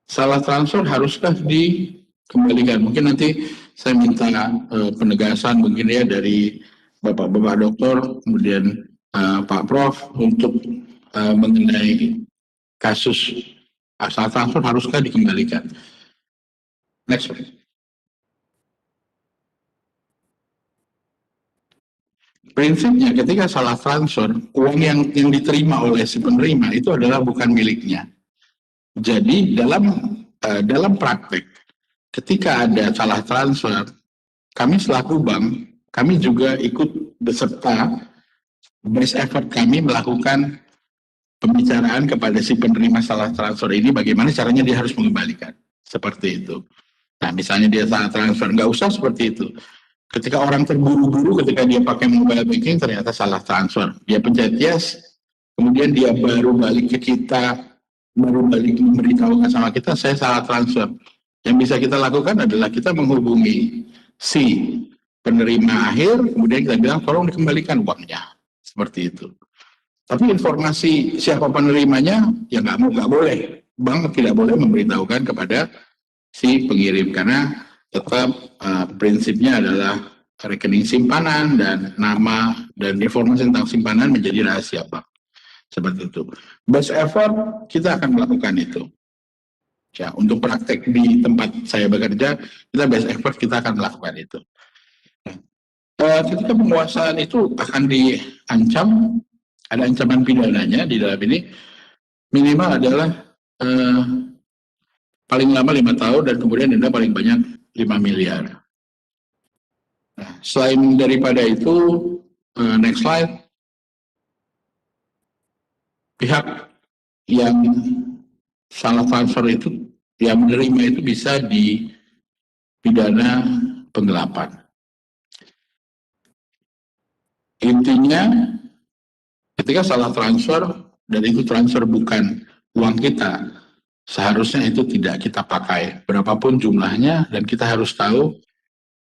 Salah transfer haruskah dikembalikan? Mungkin nanti saya minta penegasan mungkin ya dari Bapak-Bapak Dokter, kemudian Pak Prof untuk mengenai kasus salah transfer haruskah dikembalikan. Next. Prinsipnya ketika salah transfer, uang yang diterima oleh si penerima itu adalah bukan miliknya. Jadi dalam praktek, ketika ada salah transfer, kami selaku bank, kami juga ikut beserta best effort kami melakukan pembicaraan kepada si penerima salah transfer ini, bagaimana caranya dia harus mengembalikan. Seperti itu. Nah, misalnya dia salah transfer, nggak usah seperti itu. Ketika orang terburu-buru, ketika dia pakai mobile banking, ternyata salah transfer. Dia pencet yes, kemudian dia baru balik ke kita, baru balik memberitahukan sama kita, saya salah transfer. Yang bisa kita lakukan adalah kita menghubungi si penerima akhir, kemudian kita bilang, tolong dikembalikan uangnya. Seperti itu. Tapi informasi siapa penerimanya, ya nggak boleh. Bank tidak boleh memberitahukan kepada si pengirim, karena tetap prinsipnya adalah rekening simpanan dan nama dan informasi tentang simpanan menjadi rahasia bank. Seperti itu. Best effort kita akan melakukan itu. Ya, untuk praktek di tempat saya bekerja, kita best effort kita akan melakukan itu. Ketika penguasaan itu akan diancam, ada ancaman pidananya di dalam ini, minimal adalah paling lama 5 tahun dan kemudian denda paling banyak 5 miliar. Nah, selain daripada itu, next slide, pihak yang salah transfer itu, yang menerima itu bisa dipidana penggelapan. Intinya, ketika salah transfer dan itu transfer bukan uang kita, seharusnya itu tidak kita pakai berapapun jumlahnya, dan kita harus tahu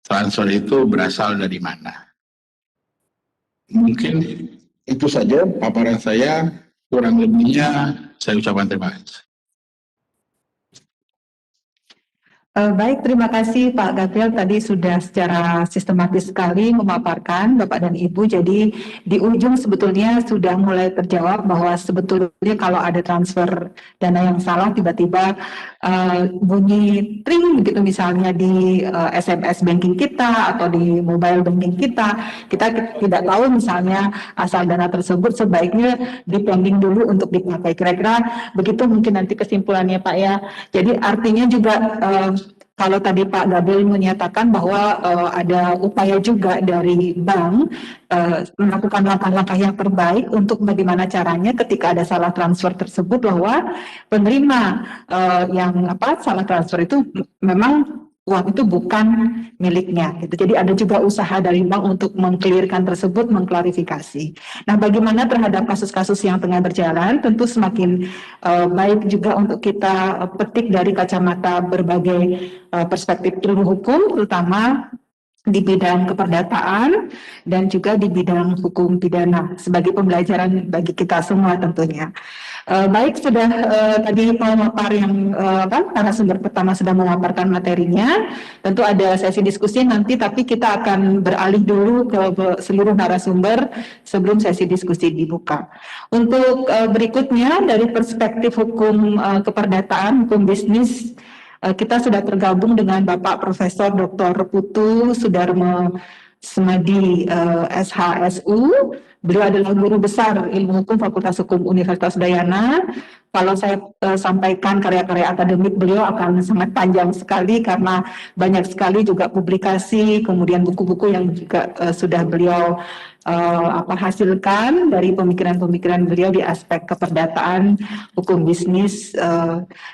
transfer itu berasal dari mana. Mungkin itu saja paparan saya, kurang lebihnya saya ucapkan terima kasih. Baik, terima kasih Pak Gabriel, tadi sudah secara sistematis sekali memaparkan Bapak dan Ibu. Jadi di ujung sebetulnya sudah mulai terjawab bahwa sebetulnya kalau ada transfer dana yang salah, tiba-tiba bunyi tring gitu misalnya di SMS banking kita atau di mobile banking kita tidak tahu misalnya asal dana tersebut, sebaiknya dipending dulu untuk dipakai. Kira-kira begitu mungkin nanti kesimpulannya Pak ya. Jadi artinya juga kalau tadi Pak Gabriel menyatakan bahwa ada upaya juga dari bank melakukan langkah-langkah yang terbaik untuk bagaimana caranya ketika ada salah transfer tersebut, bahwa penerima yang salah transfer itu memang uang itu bukan miliknya, gitu. Jadi ada juga usaha dari bank untuk mengklirkan tersebut, mengklarifikasi. Nah, bagaimana terhadap kasus-kasus yang tengah berjalan, tentu semakin baik juga untuk kita petik dari kacamata berbagai perspektif ilmu hukum, terutama di bidang keperdataan dan juga di bidang hukum pidana, sebagai pembelajaran bagi kita semua tentunya. Baik, sudah tadi pemapar yang narasumber pertama sudah memaparkan materinya. Tentu ada sesi diskusi nanti, tapi kita akan beralih dulu ke seluruh narasumber sebelum sesi diskusi dibuka. Untuk berikutnya dari perspektif hukum keperdataan, hukum bisnis, kita sudah tergabung dengan Bapak Profesor Dr. Putu Sudarmo Semadi SHSU. Beliau adalah guru besar ilmu hukum Fakultas Hukum Universitas Udayana. Kalau saya sampaikan karya-karya akademik beliau akan sangat panjang sekali, karena banyak sekali juga publikasi, kemudian buku-buku yang juga sudah beliau hasilkan dari pemikiran-pemikiran beliau di aspek keperdataan hukum bisnis,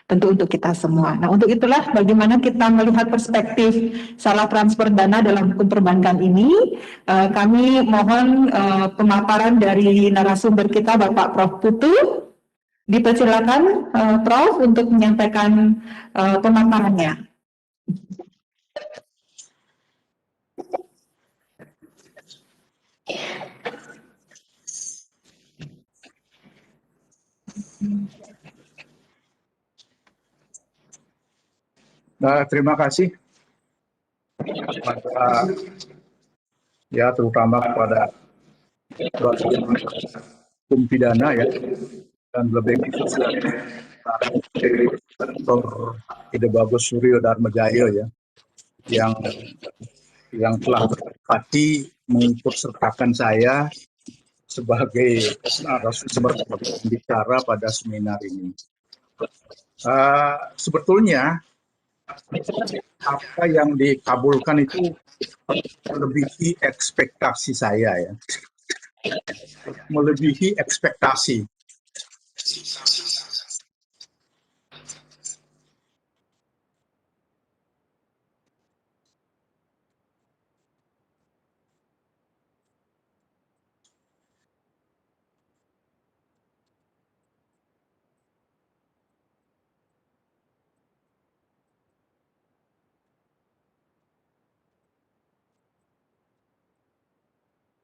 tentu untuk kita semua. Nah, untuk itulah bagaimana kita melihat perspektif salah transfer dana dalam hukum perbankan ini. Kami mohon pemaparan dari narasumber kita, Bapak Prof. Putu. Dipersilakan Prof. untuk menyampaikan pemaparannya. Terima kasih kepada, ya terutama kepada hukum pidana ya, dan lebih khususnya Dr. Ide Bagus Suryo Darmajaya ya, yang telah berempati mengikut sertakan saya sebagai narasumber bicara pada seminar ini. Sebetulnya apa yang dikabulkan itu melebihi ekspektasi saya ya, melebihi ekspektasi.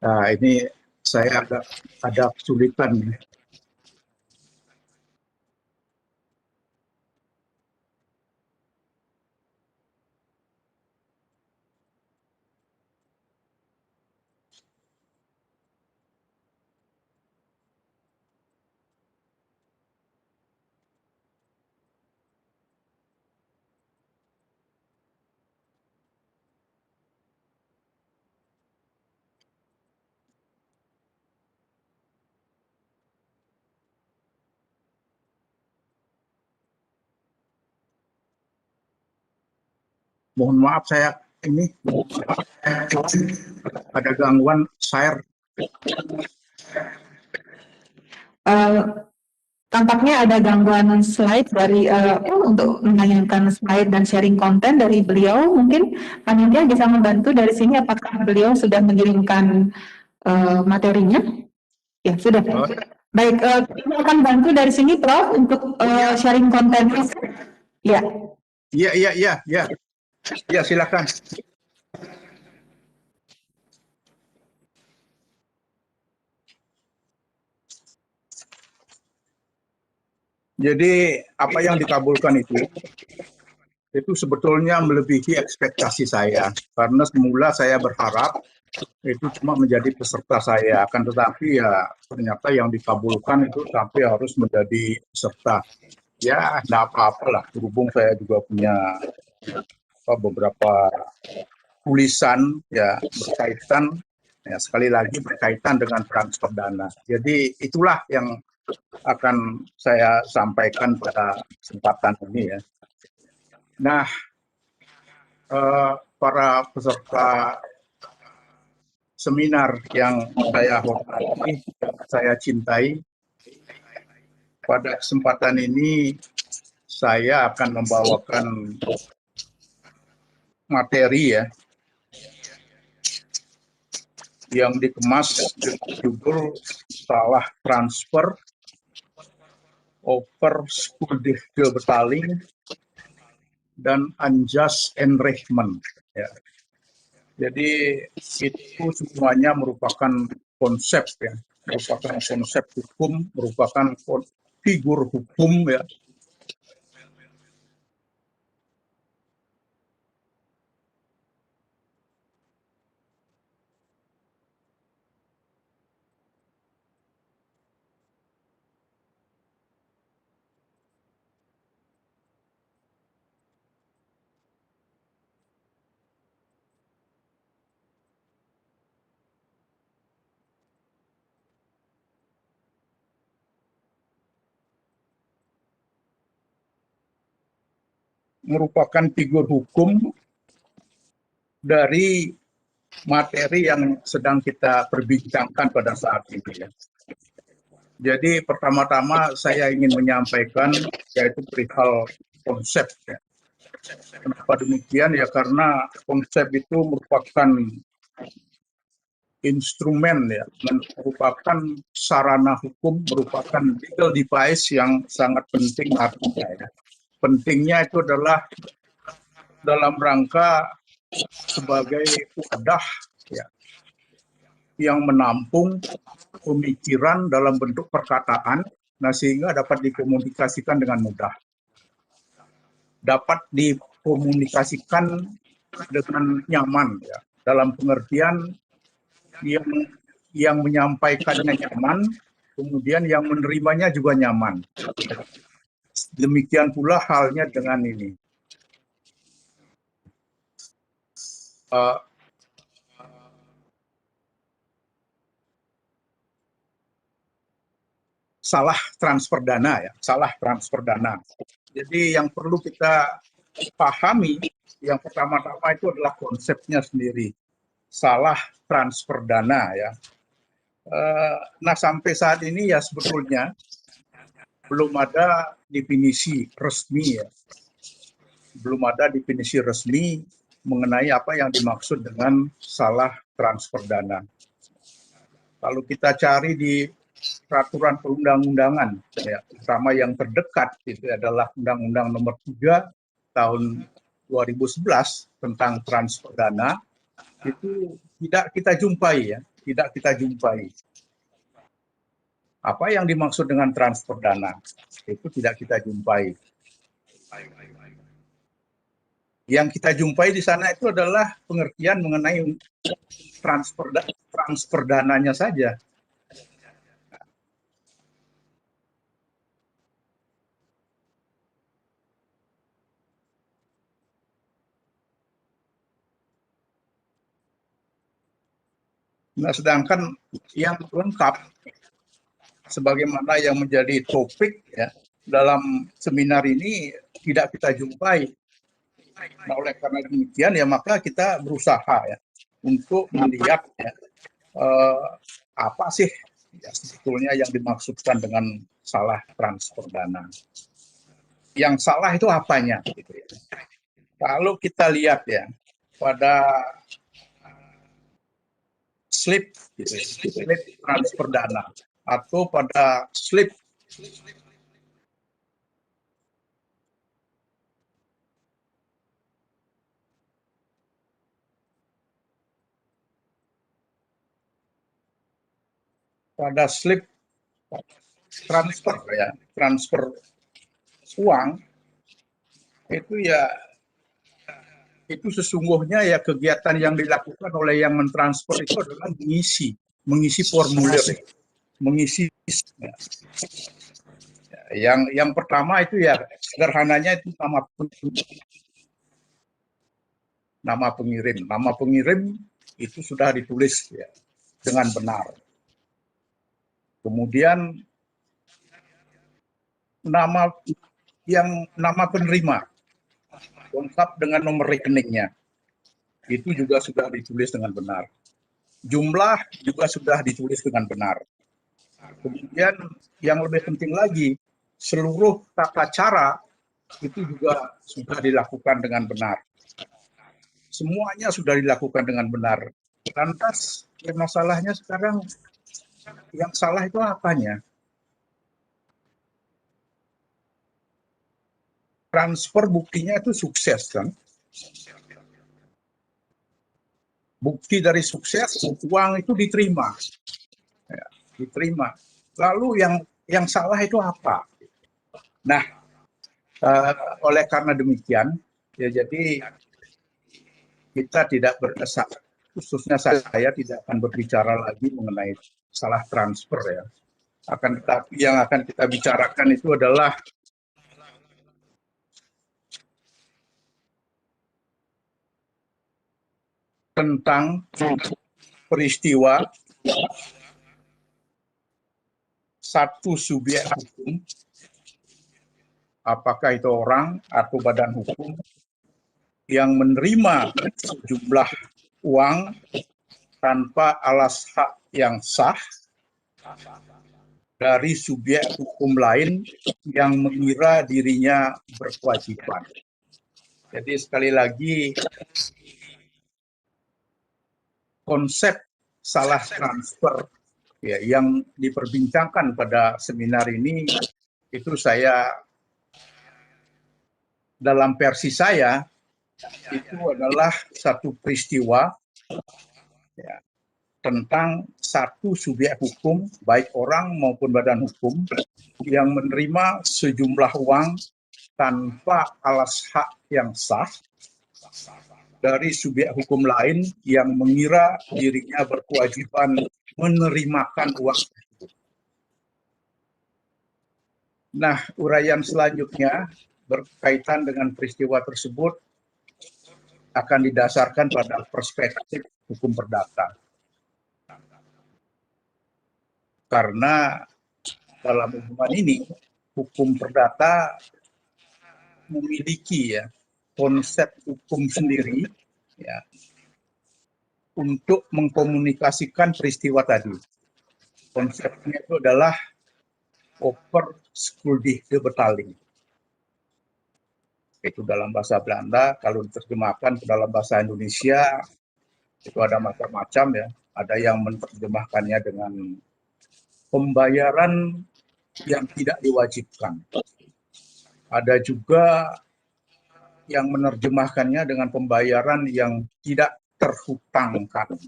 Nah, ini saya ada kesulitan. Mohon maaf, saya ini ada gangguan share. Tampaknya ada gangguan slide dari untuk menayangkan slide dan sharing konten dari beliau. Mungkin panitia bisa membantu dari sini, apakah beliau sudah mengirimkan materinya? Ya, sudah. Baik, kita akan bantu dari sini, Prof, untuk sharing kontennya. Ya. Ya, silakan. Jadi apa yang dikabulkan itu sebetulnya melebihi ekspektasi saya, karena semula saya berharap itu cuma menjadi peserta saya, akan tetapi ya ternyata yang dikabulkan itu sampai harus menjadi peserta. Ya, tidak apa-apalah, berhubung saya juga punya beberapa tulisan ya berkaitan, ya sekali lagi berkaitan dengan transfer dana. Jadi itulah yang akan saya sampaikan pada kesempatan ini ya. Nah, para peserta seminar yang saya hormati, yang saya cintai, pada kesempatan ini saya akan membawakan materi ya yang dikemas dengan judul Salah Transfer, Over Schuldige Betaling, dan Unjust Enrichment. Ya. Jadi itu semuanya merupakan konsep ya, merupakan konsep hukum, merupakan figur hukum ya. Merupakan figur hukum dari materi yang sedang kita perbincangkan pada saat ini ya. Jadi pertama-tama saya ingin menyampaikan yaitu perihal konsep ya. Kenapa demikian ya, karena konsep itu merupakan instrumen ya, merupakan sarana hukum, merupakan legal device yang sangat penting artinya ya. Pentingnya itu adalah dalam rangka sebagai wadah ya, yang menampung pemikiran dalam bentuk perkataan, nah sehingga dapat dikomunikasikan dengan mudah. Dapat dikomunikasikan dengan nyaman ya, dalam pengertian yang menyampaikannya nyaman, kemudian yang menerimanya juga nyaman. Demikian pula halnya dengan ini. Salah transfer dana ya, salah transfer dana. Jadi yang perlu kita pahami, yang pertama-tama itu adalah konsepnya sendiri, salah transfer dana ya. Nah sampai saat ini ya sebetulnya belum ada definisi resmi ya, belum ada definisi resmi mengenai apa yang dimaksud dengan salah transfer dana. Kalau kita cari di peraturan perundang-undangan, ya, terutama yang terdekat itu adalah Undang-Undang Nomor 3 tahun 2011 tentang transfer dana, itu tidak kita jumpai ya, tidak kita jumpai. Apa yang dimaksud dengan transfer dana itu tidak kita jumpai. Yang kita jumpai di sana itu adalah pengertian mengenai transfer dananya saja. Nah, sedangkan yang lengkap sebagaimana yang menjadi topik ya dalam seminar ini tidak kita jumpai. Nah, oleh karena demikian ya maka kita berusaha ya untuk melihat ya, apa sih ya, sebetulnya yang dimaksudkan dengan salah transfer dana. Yang salah itu apanya? Gitu ya. Kalau kita lihat ya pada slip, gitu, slip transfer dana atau pada slip transfer ya, transfer uang itu ya itu sesungguhnya ya kegiatan yang dilakukan oleh yang mentransfer itu adalah mengisi formulir, mengisi ya. Yang pertama itu ya sederhananya itu nama pengirim itu sudah ditulis ya dengan benar. Kemudian nama penerima lengkap dengan nomor rekeningnya itu juga sudah ditulis dengan benar. Jumlah juga sudah ditulis dengan benar. Kemudian yang lebih penting lagi, seluruh tata cara itu juga sudah dilakukan dengan benar. Semuanya sudah dilakukan dengan benar. Lantas ya masalahnya sekarang yang salah itu apanya? Transfer buktinya itu sukses kan? Bukti dari sukses, uang itu diterima. Ya, diterima. Lalu yang salah itu apa? Nah, oleh karena demikian, ya jadi kita tidak berdesak, khususnya saya tidak akan berbicara lagi mengenai salah transfer ya. Akan tetapi yang akan kita bicarakan itu adalah tentang peristiwa satu subjek hukum, apakah itu orang atau badan hukum yang menerima sejumlah uang tanpa alas hak yang sah dari subjek hukum lain yang mengira dirinya berkewajiban. Jadi sekali lagi, konsep salah transfer ya, yang diperbincangkan pada seminar ini, itu saya, dalam versi saya, itu adalah satu peristiwa ya, tentang satu subjek hukum, baik orang maupun badan hukum, yang menerima sejumlah uang tanpa alas hak yang sah dari subjek hukum lain yang mengira dirinya berkewajiban menerimakan uang tersebut. Nah, uraian selanjutnya berkaitan dengan peristiwa tersebut akan didasarkan pada perspektif hukum perdata. Karena dalam hubungan ini, hukum perdata memiliki ya konsep hukum sendiri ya untuk mengkomunikasikan peristiwa tadi. Konsepnya itu adalah overschuldigde betaling. Itu dalam bahasa Belanda, kalau diterjemahkan ke dalam bahasa Indonesia itu ada macam-macam ya. Ada yang menerjemahkannya dengan pembayaran yang tidak diwajibkan. Ada juga yang menerjemahkannya dengan pembayaran yang tidak terhutangkan.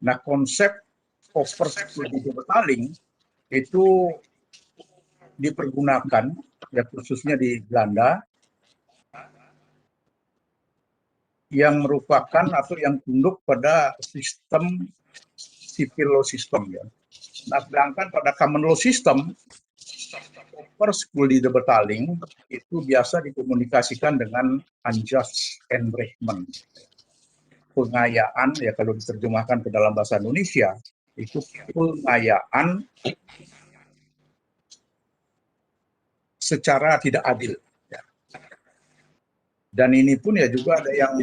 Nah, konsep overschuldigde betaling itu dipergunakan ya khususnya di Belanda yang merupakan atau yang tunduk pada sistem civil law system ya. Nah, sedangkan pada common law system, overschuldigde betaling itu biasa dikomunikasikan dengan unjust enrichment. Pengayaan ya kalau diterjemahkan ke dalam bahasa Indonesia itu pengayaan secara tidak adil. Ya. Dan ini pun ya juga ada yang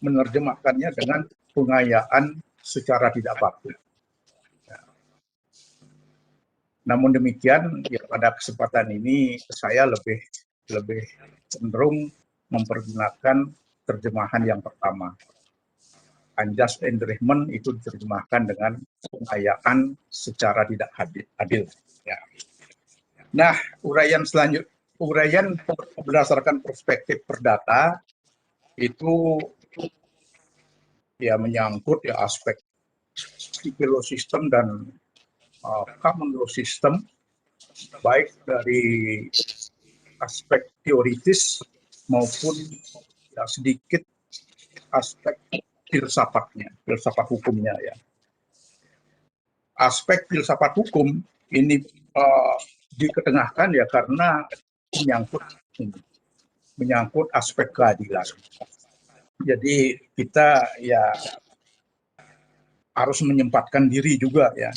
menerjemahkannya dengan pengayaan secara tidak patut. Ya. Namun demikian, ya pada kesempatan ini saya lebih cenderung mempergunakan terjemahan yang pertama. Unjust enrichment itu diterjemahkan dengan pengayaan secara tidak adil. Ya. Nah, uraian berdasarkan perspektif perdata itu ya menyangkut ya aspek civil law system dan common law system, baik dari aspek teoritis maupun ya sedikit aspek filsafat hukumnya ya. Aspek filsafat hukum ini diketengahkan ya karena menyangkut aspek keadilan. Jadi kita ya harus menyempatkan diri juga ya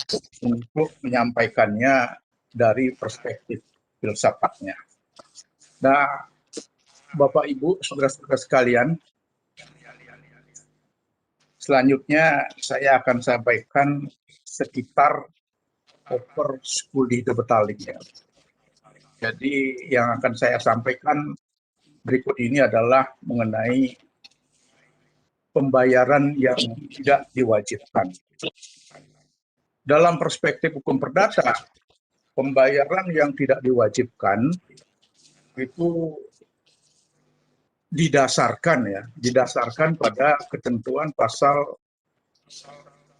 untuk menyampaikannya dari perspektif filsafatnya. Nah, Bapak Ibu, saudara-saudara sekalian, selanjutnya saya akan sampaikan sekitar overschuldigde betaling ya. Jadi yang akan saya sampaikan berikut ini adalah mengenai pembayaran yang tidak diwajibkan. Dalam perspektif hukum perdata, pembayaran yang tidak diwajibkan itu didasarkan pada ketentuan pasal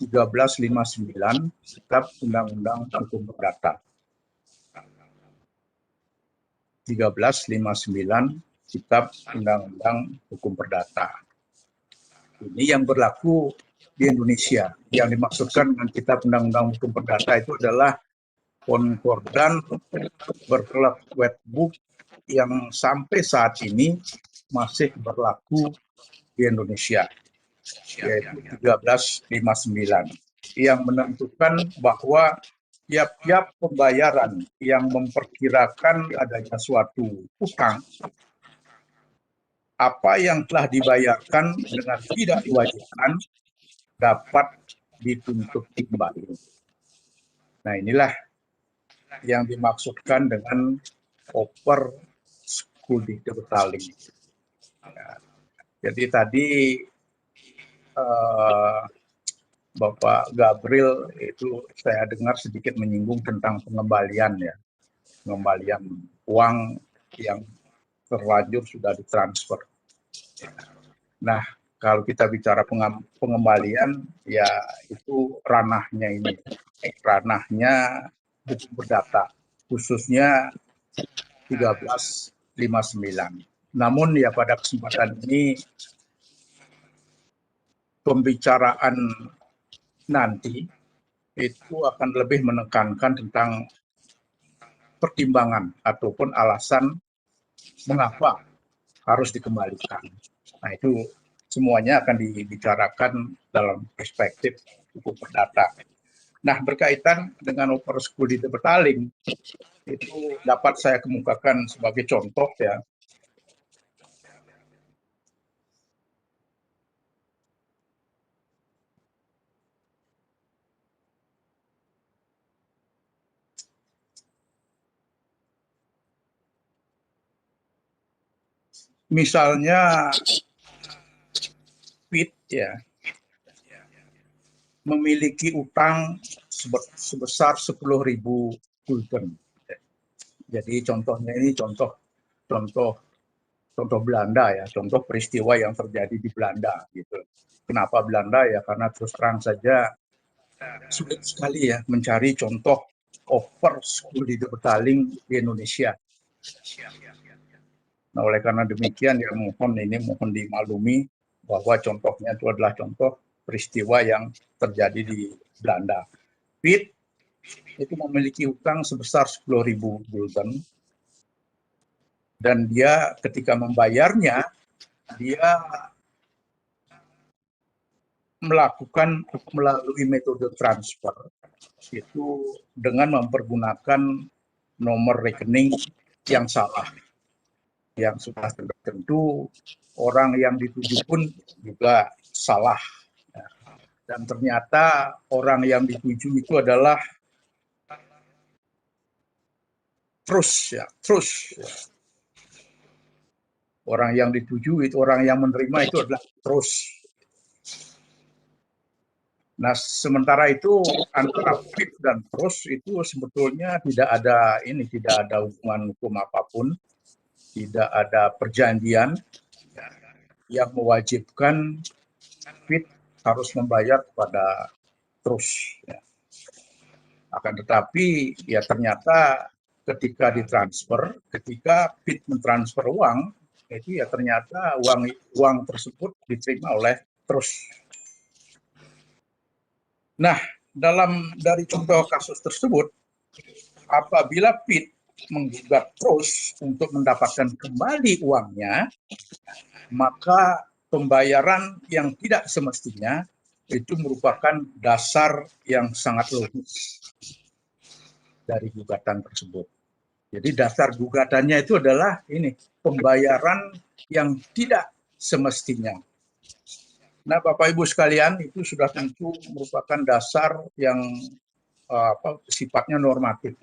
1359 Kitab Undang-Undang Hukum Perdata. 1359 Kitab Undang-Undang Hukum Perdata. Ini yang berlaku di Indonesia. Yang dimaksudkan dengan Kitab Undang-Undang Hukum Perdata itu adalah konkordan berkelab wetbook yang sampai saat ini masih berlaku di Indonesia, yaitu 1359, yang menentukan bahwa tiap-tiap pembayaran yang memperkirakan adanya suatu hutang apa yang telah dibayarkan dengan tidak diwajibkan dapat dituntut kembali. Nah, inilah yang dimaksudkan dengan over skuditebetaling. Ya, jadi tadi Bapak Gabriel itu saya dengar sedikit menyinggung tentang pengembalian ya, pengembalian uang yang terlanjur sudah ditransfer. Nah, kalau kita bicara pengembalian, ya itu ranahnya hukum perdata, khususnya 1359. Namun ya pada kesempatan ini pembicaraan nanti itu akan lebih menekankan tentang pertimbangan ataupun alasan mengapa harus dikembalikan. Nah, itu semuanya akan dibicarakan dalam perspektif hukum perdata. Nah, berkaitan dengan over skuditebetaling, itu dapat saya kemukakan sebagai contoh ya. Misalnya PIT ya, memiliki utang sebesar 10.000 gulden. Jadi contohnya ini contoh Belanda ya, contoh peristiwa yang terjadi di Belanda gitu. Kenapa Belanda ya? Karena terus terang saja sulit sekali ya mencari contoh over skuditebetaling di Indonesia. Nah, oleh karena demikian ya mohon dimaklumi bahwa contohnya itu adalah contoh peristiwa yang terjadi di Belanda. PIT itu memiliki utang sebesar 10.000 gulden dan dia ketika membayarnya dia melakukan melalui metode transfer itu dengan mempergunakan nomor rekening yang salah, yang sudah tentu orang yang dituju pun juga salah. Dan ternyata orang yang dituju itu adalah terus. Orang yang dituju itu, orang yang menerima itu adalah terus. Nah, sementara itu antara PIT dan terus itu sebetulnya tidak ada hubungan hukum apapun, tidak ada perjanjian yang mewajibkan PIT harus membayar kepada terus. Ya. Akan tetapi ya ternyata ketika PIT mentransfer uang, itu ya ternyata uang tersebut diterima oleh terus. Nah, dari contoh kasus tersebut, apabila PIT menggugat terus untuk mendapatkan kembali uangnya, maka pembayaran yang tidak semestinya itu merupakan dasar yang sangat logis dari gugatan tersebut. Jadi dasar gugatannya itu adalah pembayaran yang tidak semestinya. Nah, Bapak Ibu sekalian, itu sudah tentu merupakan dasar yang sifatnya normatif.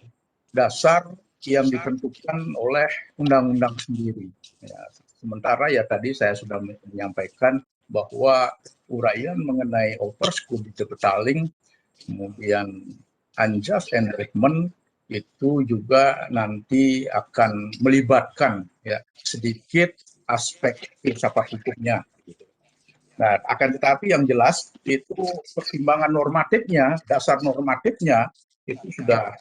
Dasar yang ditentukan oleh undang-undang sendiri. Ya, sementara ya tadi saya sudah menyampaikan bahwa uraian mengenai over skuditebetaling, kemudian unjust enrichment itu juga nanti akan melibatkan ya sedikit aspek filsafat hukumnya. Nah, akan tetapi yang jelas itu pertimbangan normatifnya, dasar normatifnya itu sudah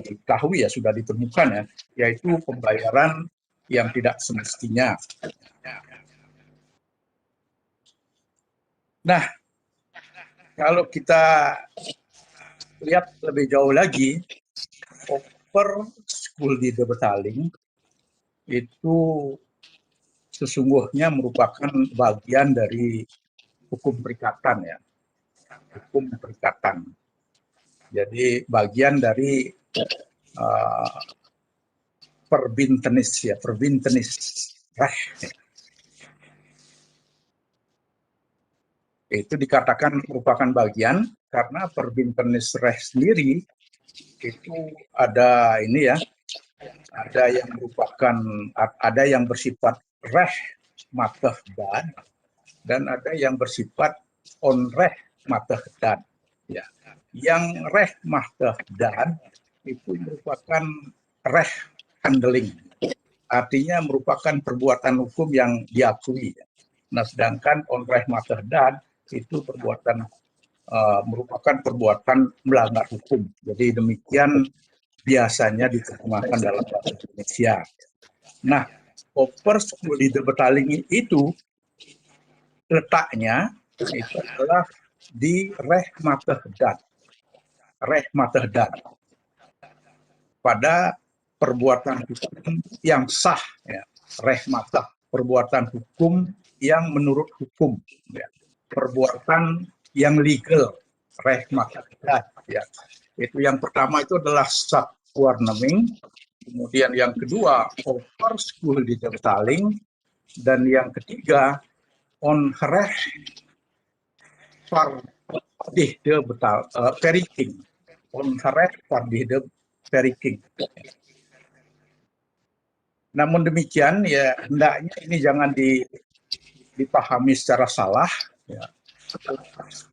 diketahui ya, sudah ditemukan ya, yaitu pembayaran yang tidak semestinya. Nah, kalau kita lihat lebih jauh lagi, over skuditebetaling itu sesungguhnya merupakan bagian dari hukum perikatan ya, hukum perikatan. Jadi bagian dari perbintenis. reh. Itu dikatakan merupakan bagian karena perbintenis reh sendiri itu ada ini ya, ada yang merupakan, ada yang bersifat reh mateh dan ada yang bersifat on reh mateh dan. Ya. Yang reh mateh dan itu merupakan reh handling, artinya merupakan perbuatan hukum yang diakui. Nah, sedangkan on reh mateh dan itu merupakan perbuatan melanggar hukum. Jadi demikian biasanya diterjemahkan dalam bahasa Indonesia. Nah, Opers Kulide Betaling itu letaknya itu adalah di reh mateh dan pada perbuatan hukum yang sah, ya. Reh mateh, perbuatan hukum yang menurut hukum, ya. Perbuatan yang legal, reh mateh dan, ya. Itu yang pertama itu adalah subwarneming, kemudian yang kedua overskuldige betaling, dan yang ketiga onrecht verdichte verrichting, onrecht verdichte verrichting. Namun demikian ya hendaknya ini jangan dipahami secara salah. Ya.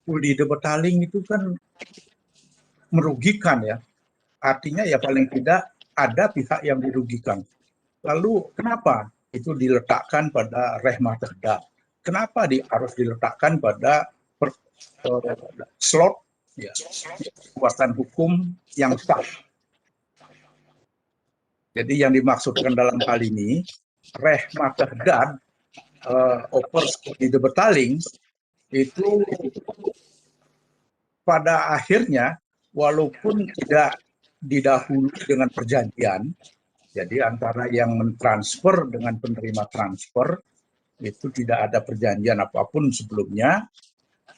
Kulide betaling itu kan merugikan ya. Artinya ya paling tidak ada pihak yang dirugikan. Lalu kenapa itu diletakkan pada reh mateh dan? Kenapa harus diletakkan pada slot ya, kekuatan hukum yang sah? Jadi yang dimaksudkan dalam hal ini reh mateh dan overskuldige betaling itu pada akhirnya walaupun tidak didahului dengan perjanjian, jadi antara yang mentransfer dengan penerima transfer itu tidak ada perjanjian apapun sebelumnya,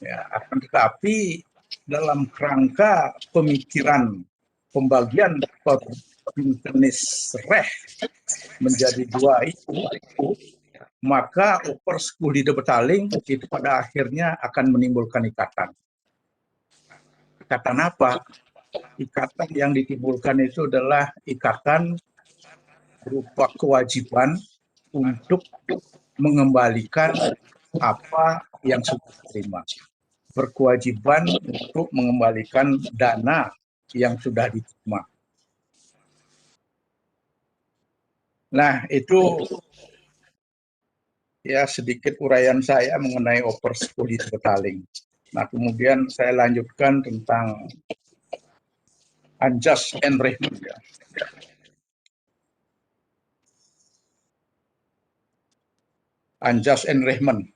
ya, akan tetapi dalam kerangka pemikiran pembagian jenis reh menjadi dua itu, maka overskuldige betaling itu pada akhirnya akan menimbulkan ikatan. Ikatan apa? Ikatan yang ditimbulkan itu adalah ikatan berupa kewajiban untuk mengembalikan apa yang sudah diterima. Berkewajiban untuk mengembalikan dana yang sudah diterima. Nah, itu ya sedikit uraian saya mengenai overskuldige betaling. Nah, kemudian saya lanjutkan tentang unjust enrichment. Ya. Unjust enrichment.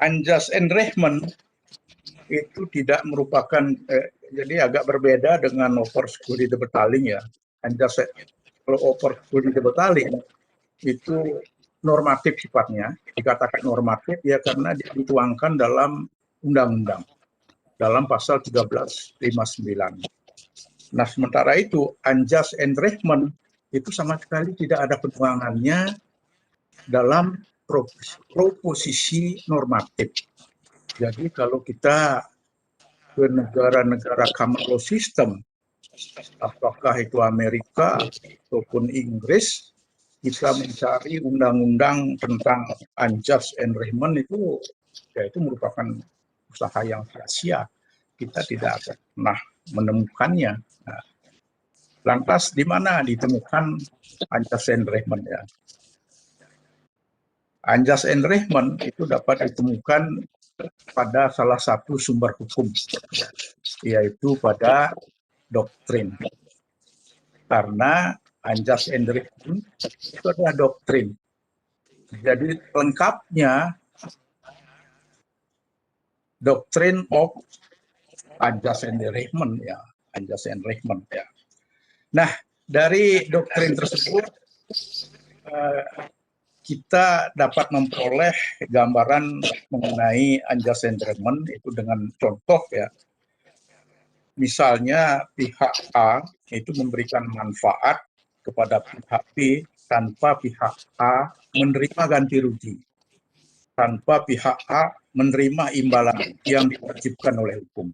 Unjust enrichment itu tidak merupakan, jadi agak berbeda dengan overskuldige betaling ya. Unjust, kalau overskuldige betaling itu normatif sifatnya, dikatakan normatif ya karena dituangkan dalam undang-undang, dalam pasal 1359. Nah, sementara itu unjust enrichment itu sama sekali tidak ada penuangannya dalam proposisi normatif. Jadi kalau kita ke negara-negara common law system, apakah itu Amerika ataupun Inggris, kita mencari undang-undang tentang unjust enrichment itu, ya itu merupakan usaha yang sia-sia. Kita tidak pernah menemukannya. Nah, lantas di mana ditemukan unjust enrichment ya? Unjust enrichment itu dapat ditemukan pada salah satu sumber hukum, yaitu pada doktrin. Karena unjust enrichment itu adalah doktrin. Jadi lengkapnya doctrine of unjust enrichment ya, unjust enrichment ya. Nah, dari doktrin tersebut kita dapat memperoleh gambaran mengenai unjust enrichment itu dengan contoh ya. Misalnya pihak A itu memberikan manfaat kepada pihak B tanpa pihak A menerima ganti rugi, tanpa pihak A menerima imbalan yang diwajibkan oleh hukum.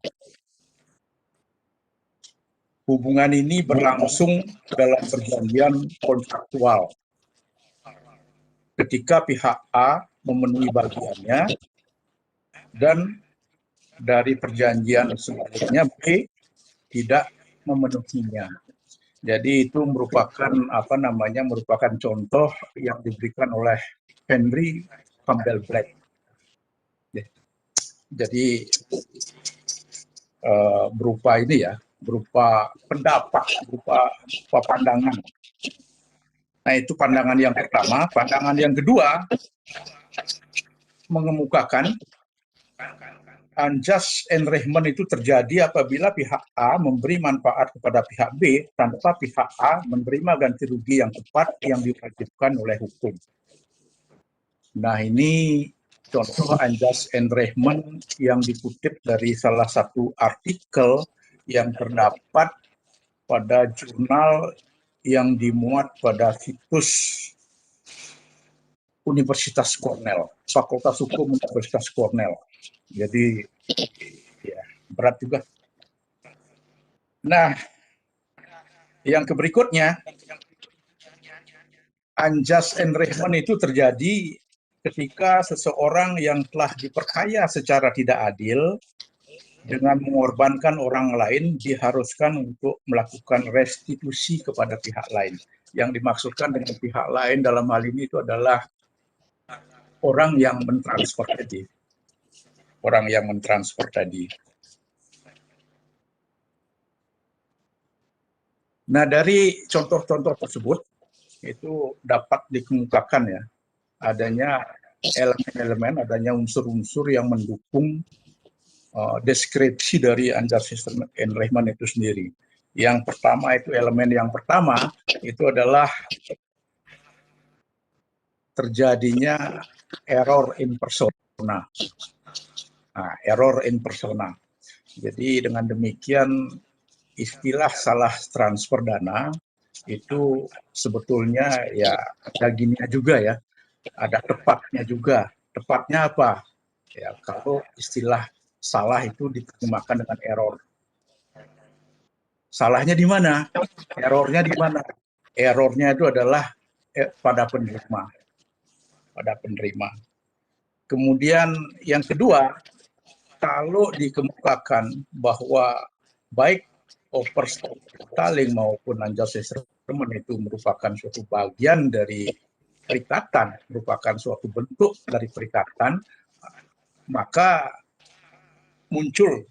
Hubungan ini berlangsung dalam perjanjian kontraktual. Ketika pihak A memenuhi bagiannya dan dari perjanjian selanjutnya B tidak memenuhinya. Jadi itu merupakan merupakan contoh yang diberikan oleh Henry Campbell Black. Jadi berupa ini ya, berupa pendapat, berupa pandangan. Nah, itu pandangan yang pertama. Pandangan yang kedua mengemukakan unjust enrichment itu terjadi apabila pihak A memberi manfaat kepada pihak B tanpa pihak A menerima ganti rugi yang tepat yang diwajibkan oleh hukum. Nah, ini contoh unjust enrichment yang dikutip dari salah satu artikel yang terdapat pada jurnal yang dimuat pada situs Universitas Cornell, Fakultas Hukum Universitas Cornell. Jadi ya, berat juga. Nah, yang berikutnya, unjust enrichment itu terjadi ketika seseorang yang telah diperkaya secara tidak adil dengan mengorbankan orang lain diharuskan untuk melakukan restitusi kepada pihak lain. Yang dimaksudkan dengan pihak lain dalam hal ini itu adalah orang yang mentransfer tadi. Orang yang mentransfer tadi. Nah, dari contoh-contoh tersebut itu dapat dikemukakan ya adanya elemen-elemen, adanya unsur-unsur yang mendukung deskripsi dari unjust enrichment itu sendiri. Yang pertama itu elemen yang pertama itu adalah terjadinya error in persona. Nah, error in persona. Jadi dengan demikian istilah salah transfer dana itu sebetulnya ya ada gininya juga ya, ada tepatnya juga. Tepatnya apa? Ya kalau istilah salah itu diterjemahkan dengan error. Salahnya di mana? Errornya di mana? Errornya itu adalah pada penerima. Pada penerima. Kemudian yang kedua, kalau dikemukakan bahwa baik overstalling maupun unjust enrichment itu merupakan suatu bagian dari perikatan, merupakan suatu bentuk dari perikatan, maka muncul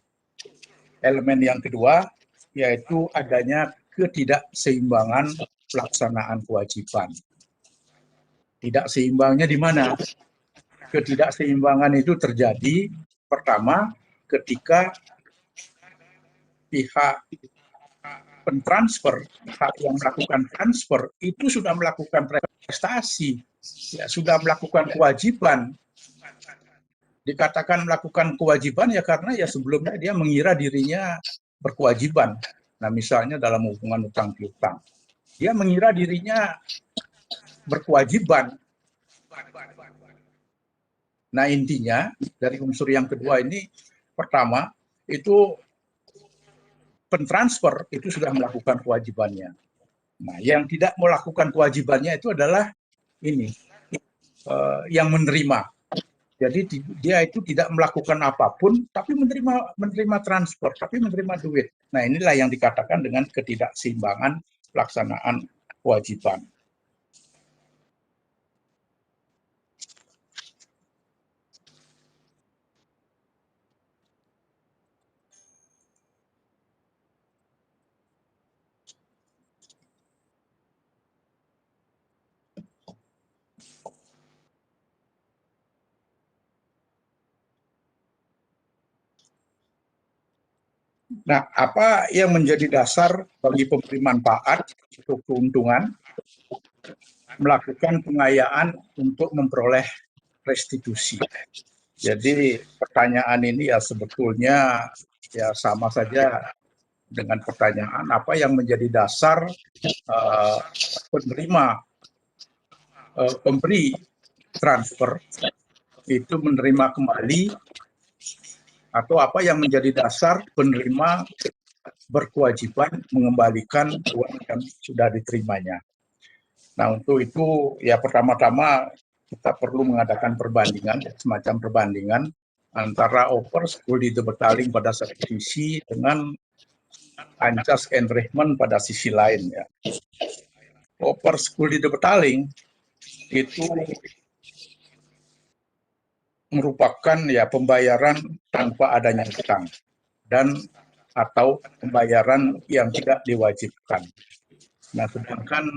elemen yang kedua, yaitu adanya ketidakseimbangan pelaksanaan kewajiban. Tidak seimbangnya di mana? Ketidakseimbangan itu terjadi pertama ketika pihak pentransfer, pihak yang melakukan transfer itu sudah melakukan prestasi, ya, sudah melakukan kewajiban. Dikatakan melakukan kewajiban ya karena ya sebelumnya dia mengira dirinya berkewajiban. Nah, misalnya dalam hubungan utang piutang, dia mengira dirinya berkewajiban. Nah, intinya dari unsur yang kedua ini, pertama itu pentransfer itu sudah melakukan kewajibannya. Nah, yang tidak melakukan kewajibannya itu adalah ini yang menerima. Jadi dia itu tidak melakukan apapun, tapi menerima transfer, tapi menerima duit. Nah, inilah yang dikatakan dengan ketidakseimbangan pelaksanaan kewajiban. Nah, apa yang menjadi dasar bagi pemberi manfaat atau keuntungan melakukan pengayaan untuk memperoleh restitusi? Jadi pertanyaan ini ya sebetulnya ya sama saja dengan pertanyaan apa yang menjadi dasar penerima pemberi transfer itu menerima kembali atau apa yang menjadi dasar penerima berkewajiban mengembalikan uang yang sudah diterimanya. Nah, untuk itu ya pertama-tama kita perlu mengadakan perbandingan, semacam perbandingan antara offer security betaling pada satu sisi dengan unjust enrichment pada sisi lain ya. Offer security betaling itu merupakan ya pembayaran tanpa adanya hutang dan atau pembayaran yang tidak diwajibkan. Nah, sedangkan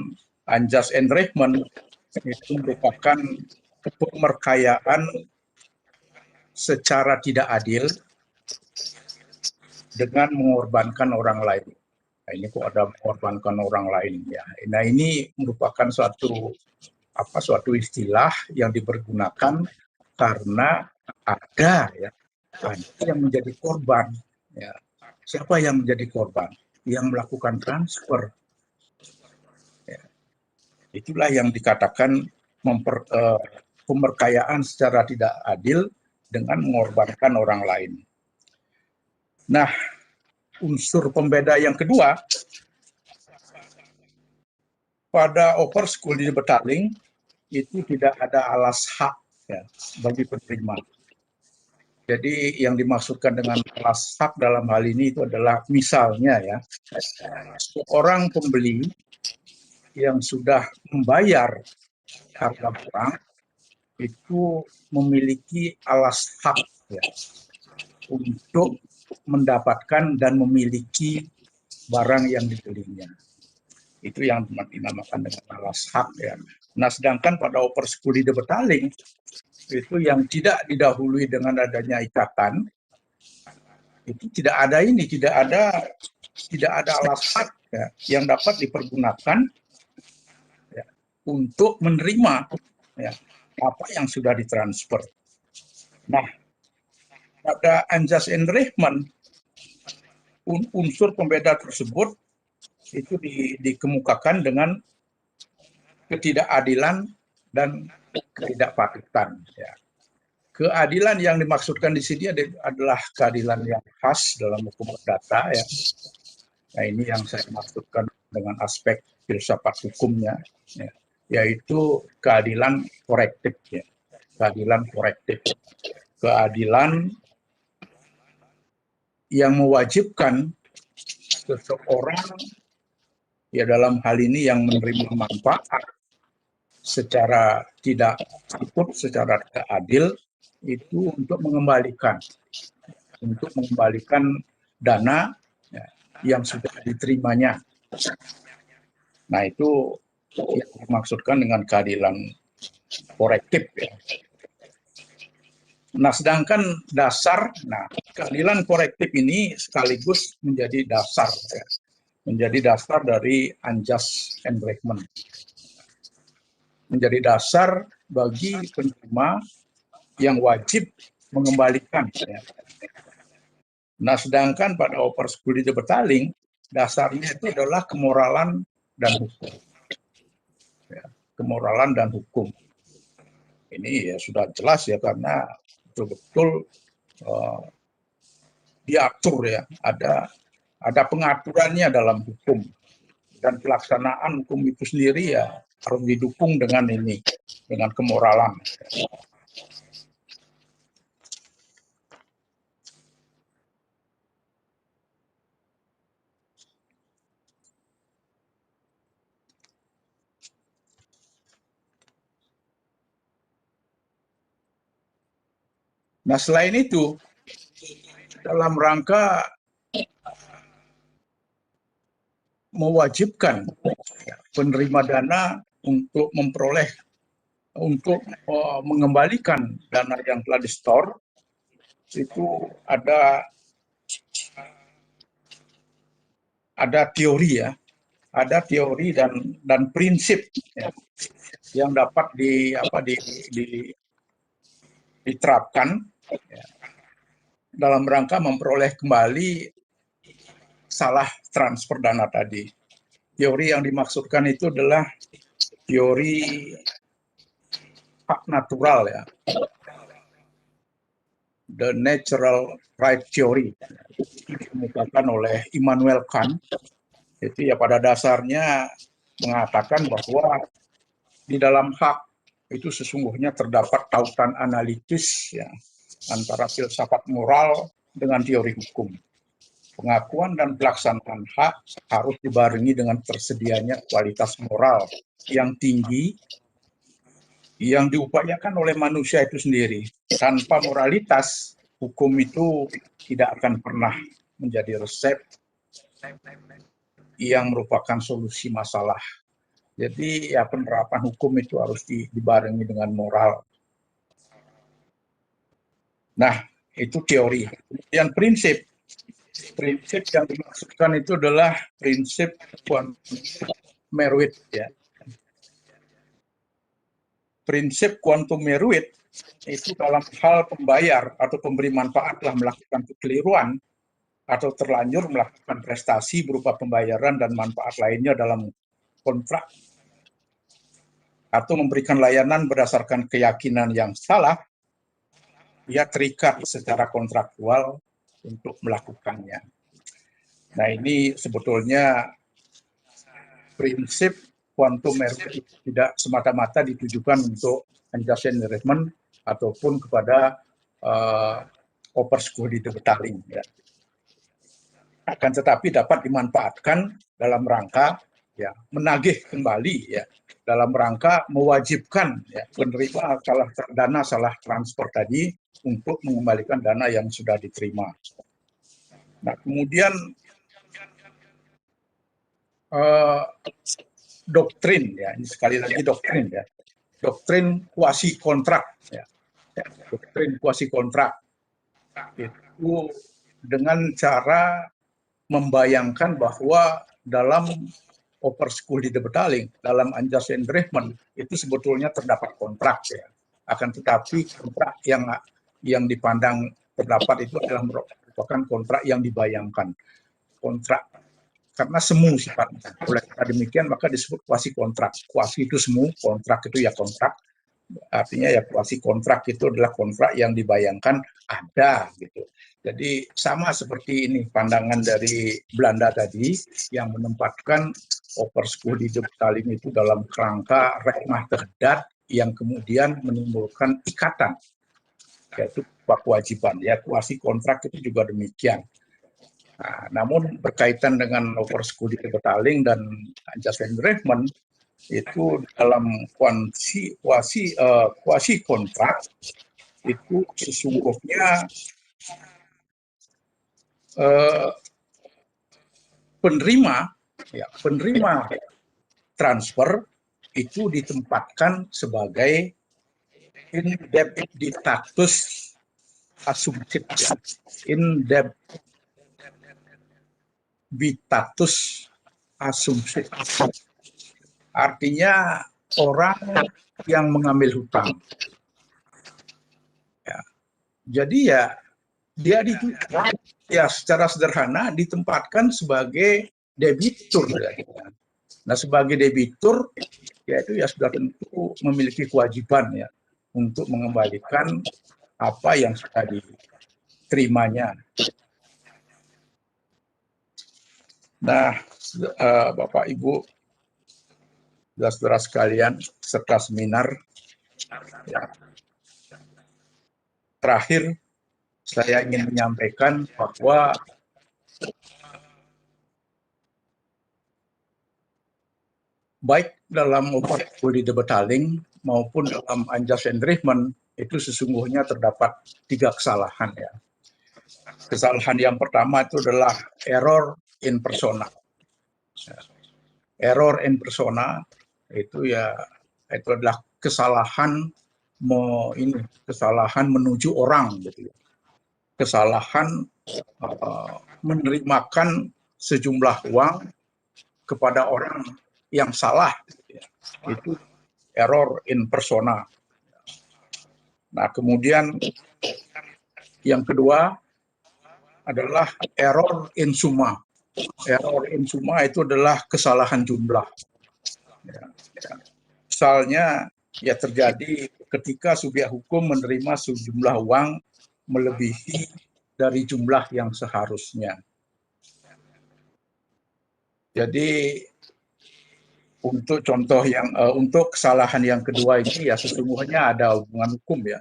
unjust enrichment itu merupakan pemerkayaan secara tidak adil dengan mengorbankan orang lain. Nah, ini kok ada mengorbankan orang lain ya. Nah, ini merupakan suatu istilah yang dipergunakan karena ada yang menjadi korban. Ya. Siapa yang menjadi korban? Yang melakukan transfer. Ya. Itulah yang dikatakan pemerkayaan secara tidak adil dengan mengorbankan orang lain. Nah, unsur pembeda yang kedua, pada offer security betaling itu tidak ada alas hak ya, bagi penerima. Jadi yang dimaksudkan dengan alas hak dalam hal ini itu adalah misalnya ya, seorang pembeli yang sudah membayar harga barang itu memiliki alas hak ya, untuk mendapatkan dan memiliki barang yang dibelinya. Itu yang dinamakan dengan alas hak ya. Nah, sedangkan pada offer security betaling itu yang tidak didahului dengan adanya ikatan, itu tidak ada alas hak ya, yang dapat dipergunakan ya, untuk menerima ya, apa yang sudah ditransfer. Nah, pada unjust enrichment unsur pembeda tersebut itu dikemukakan dengan ketidakadilan dan ketidakpatutan. Ya. Keadilan yang dimaksudkan di sini adalah keadilan yang khas dalam hukum perdata. Ya. Nah, ini yang saya maksudkan dengan aspek filsafat hukumnya, ya, yaitu keadilan korektif. Ya. Keadilan korektif. Keadilan yang mewajibkan seseorang, ya dalam hal ini yang menerima manfaat secara tidak adil itu untuk mengembalikan dana ya, yang sudah diterimanya. Nah, itu yang dimaksudkan dengan keadilan korektif ya. Nah, sedangkan keadilan korektif ini sekaligus menjadi dasar ya. Menjadi dasar dari unjust enrichment. Menjadi dasar bagi penerima yang wajib mengembalikan. Ya. Nah, sedangkan pada offer security betaling, dasarnya itu adalah kemoralan dan hukum. Ya, kemoralan dan hukum. Ini ya sudah jelas ya, karena betul-betul diatur ya, ada pengaturannya dalam hukum, dan pelaksanaan hukum itu sendiri ya harus didukung dengan kemoralan. Nah, selain itu, dalam rangka mewajibkan penerima dana untuk mengembalikan dana yang telah di-store, itu ada teori ya, ada teori dan prinsip ya, yang dapat diterapkan ya, dalam rangka memperoleh kembali salah transfer dana tadi. Teori yang dimaksudkan itu adalah teori hak natural ya, the natural right theory, dikemukakan oleh Immanuel Kant, itu ya pada dasarnya mengatakan bahwa di dalam hak itu sesungguhnya terdapat tautan analitis ya, antara filsafat moral dengan teori hukum. Pengakuan dan pelaksanaan hak harus dibarengi dengan tersedianya kualitas moral yang tinggi yang diupayakan oleh manusia itu sendiri. Tanpa moralitas, hukum itu tidak akan pernah menjadi resep yang merupakan solusi masalah. Jadi ya penerapan hukum itu harus dibarengi dengan moral. Nah, itu teori. Yang prinsip yang dimaksudkan itu adalah prinsip quantum meruit ya. Prinsip quantum meruit itu dalam hal pembayar atau pemberi manfaat telah melakukan kekeliruan atau terlanjur melakukan prestasi berupa pembayaran dan manfaat lainnya dalam kontrak atau memberikan layanan berdasarkan keyakinan yang salah, dia terikat secara kontraktual untuk melakukannya. Nah, ini sebetulnya prinsip quantum meruit tidak semata-mata ditujukan untuk unjust enrichment ataupun kepada overscolating ya. Akan tetapi dapat dimanfaatkan dalam rangka ya menagih kembali ya, dalam rangka mewajibkan ya, penerima dana salah transfer tadi untuk mengembalikan dana yang sudah diterima. Nah, kemudian doktrin ya, ini sekali lagi doktrin ya, doktrin kuasi kontrak ya, doktrin kuasi kontrak itu dengan cara membayangkan bahwa dalam overscolating, dalam unjust enrichment itu sebetulnya terdapat kontrak ya. Akan tetapi kontrak yang dipandang terdapat itu adalah merupakan kontrak yang dibayangkan. Kontrak karena semu sifatnya. Oleh karena demikian maka disebut kuasi kontrak. Kuasi itu semu, kontrak itu ya kontrak. Artinya ya kuasi kontrak itu adalah kontrak yang dibayangkan ada gitu. Jadi sama seperti ini pandangan dari Belanda tadi yang menempatkan overscolating itu dalam kerangka rekmah terdat yang kemudian menimbulkan ikatan, yaitu kewajiban. Ya kuasi kontrak itu juga demikian. Nah, namun berkaitan dengan overscolating dan unjust enrichment itu dalam kuasi kontrak itu sesungguhnya penerima transfer itu ditempatkan sebagai indebitatus assumptif ya. Indebitatus assumptif artinya orang yang mengambil hutang ya. Jadi ya dia ya secara sederhana ditempatkan sebagai debitur ya. Nah, sebagai debitur yaitu ya sudah tentu memiliki kewajiban ya untuk mengembalikan apa yang sudah diterimanya. Nah, Bapak Ibu, saudara sekalian, serta seminar, ya. Terakhir saya ingin menyampaikan bahwa baik dalam overscolating maupun dalam unjust enrichment itu sesungguhnya terdapat 3 kesalahan ya. Kesalahan yang pertama itu adalah error in persona. Error in persona itu ya itu adalah kesalahan kesalahan menuju orang gitu ya. Kesalahan menerimakan sejumlah uang kepada orang yang salah gitu ya. Itu error in persona. Nah, kemudian yang kedua adalah error in summa. Error in summa itu adalah kesalahan jumlah. Ya. Misalnya ya terjadi ketika subjek hukum menerima sejumlah uang melebihi dari jumlah yang seharusnya. Jadi untuk contoh untuk kesalahan yang kedua ini ya sesungguhnya ada hubungan hukum ya.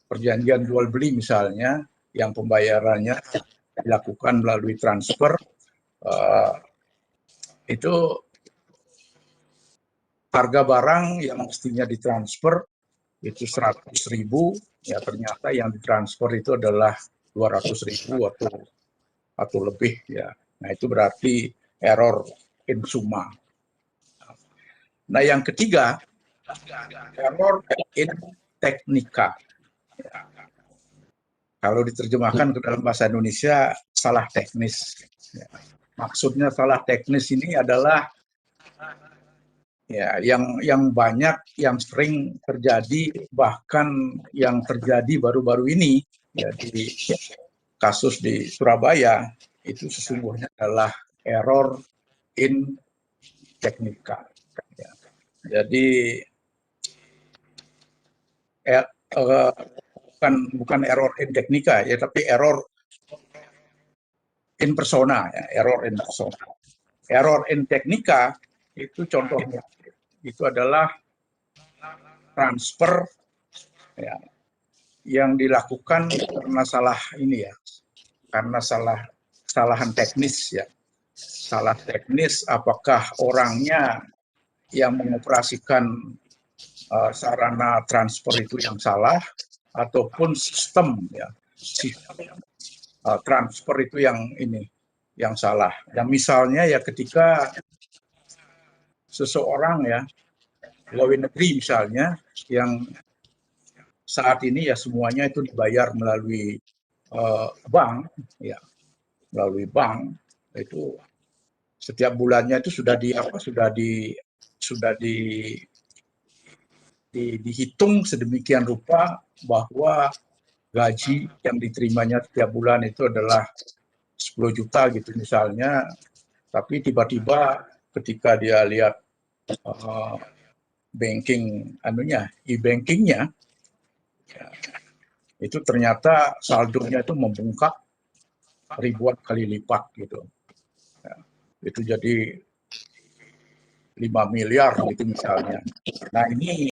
Perjanjian jual beli misalnya yang pembayarannya dilakukan melalui transfer, itu harga barang yang mestinya ditransfer itu 100.000, ya ternyata yang ditransfer itu adalah 200.000 atau lebih ya. Nah itu berarti error in summa. Nah yang ketiga, error in technica. Kalau diterjemahkan ke dalam bahasa Indonesia, salah teknis. Maksudnya salah teknis ini adalah ya yang banyak, yang sering terjadi, bahkan yang terjadi baru-baru ini ya di kasus di Surabaya itu sesungguhnya adalah error in technica. Ya. Jadi bukan error in technica ya, tapi error in persona ya, error in persona. Error in technica itu contohnya itu adalah transfer ya, yang dilakukan karena salah ini ya, karena kesalahan teknis ya. Salah teknis apakah orangnya yang mengoperasikan sarana transfer itu yang salah ataupun sistem ya, sistem transfer itu yang salah. Yang misalnya ya ketika seseorang ya pegawai negeri misalnya yang saat ini ya semuanya itu dibayar melalui bank ya, melalui bank itu setiap bulannya itu sudah dihitung sedemikian rupa bahwa gaji yang diterimanya setiap bulan itu adalah 10 juta gitu misalnya, tapi tiba-tiba ketika dia lihat e-bankingnya, itu ternyata saldonya itu membengkak ribuan kali lipat gitu. Ya, itu jadi 5 miliar gitu misalnya. Nah ini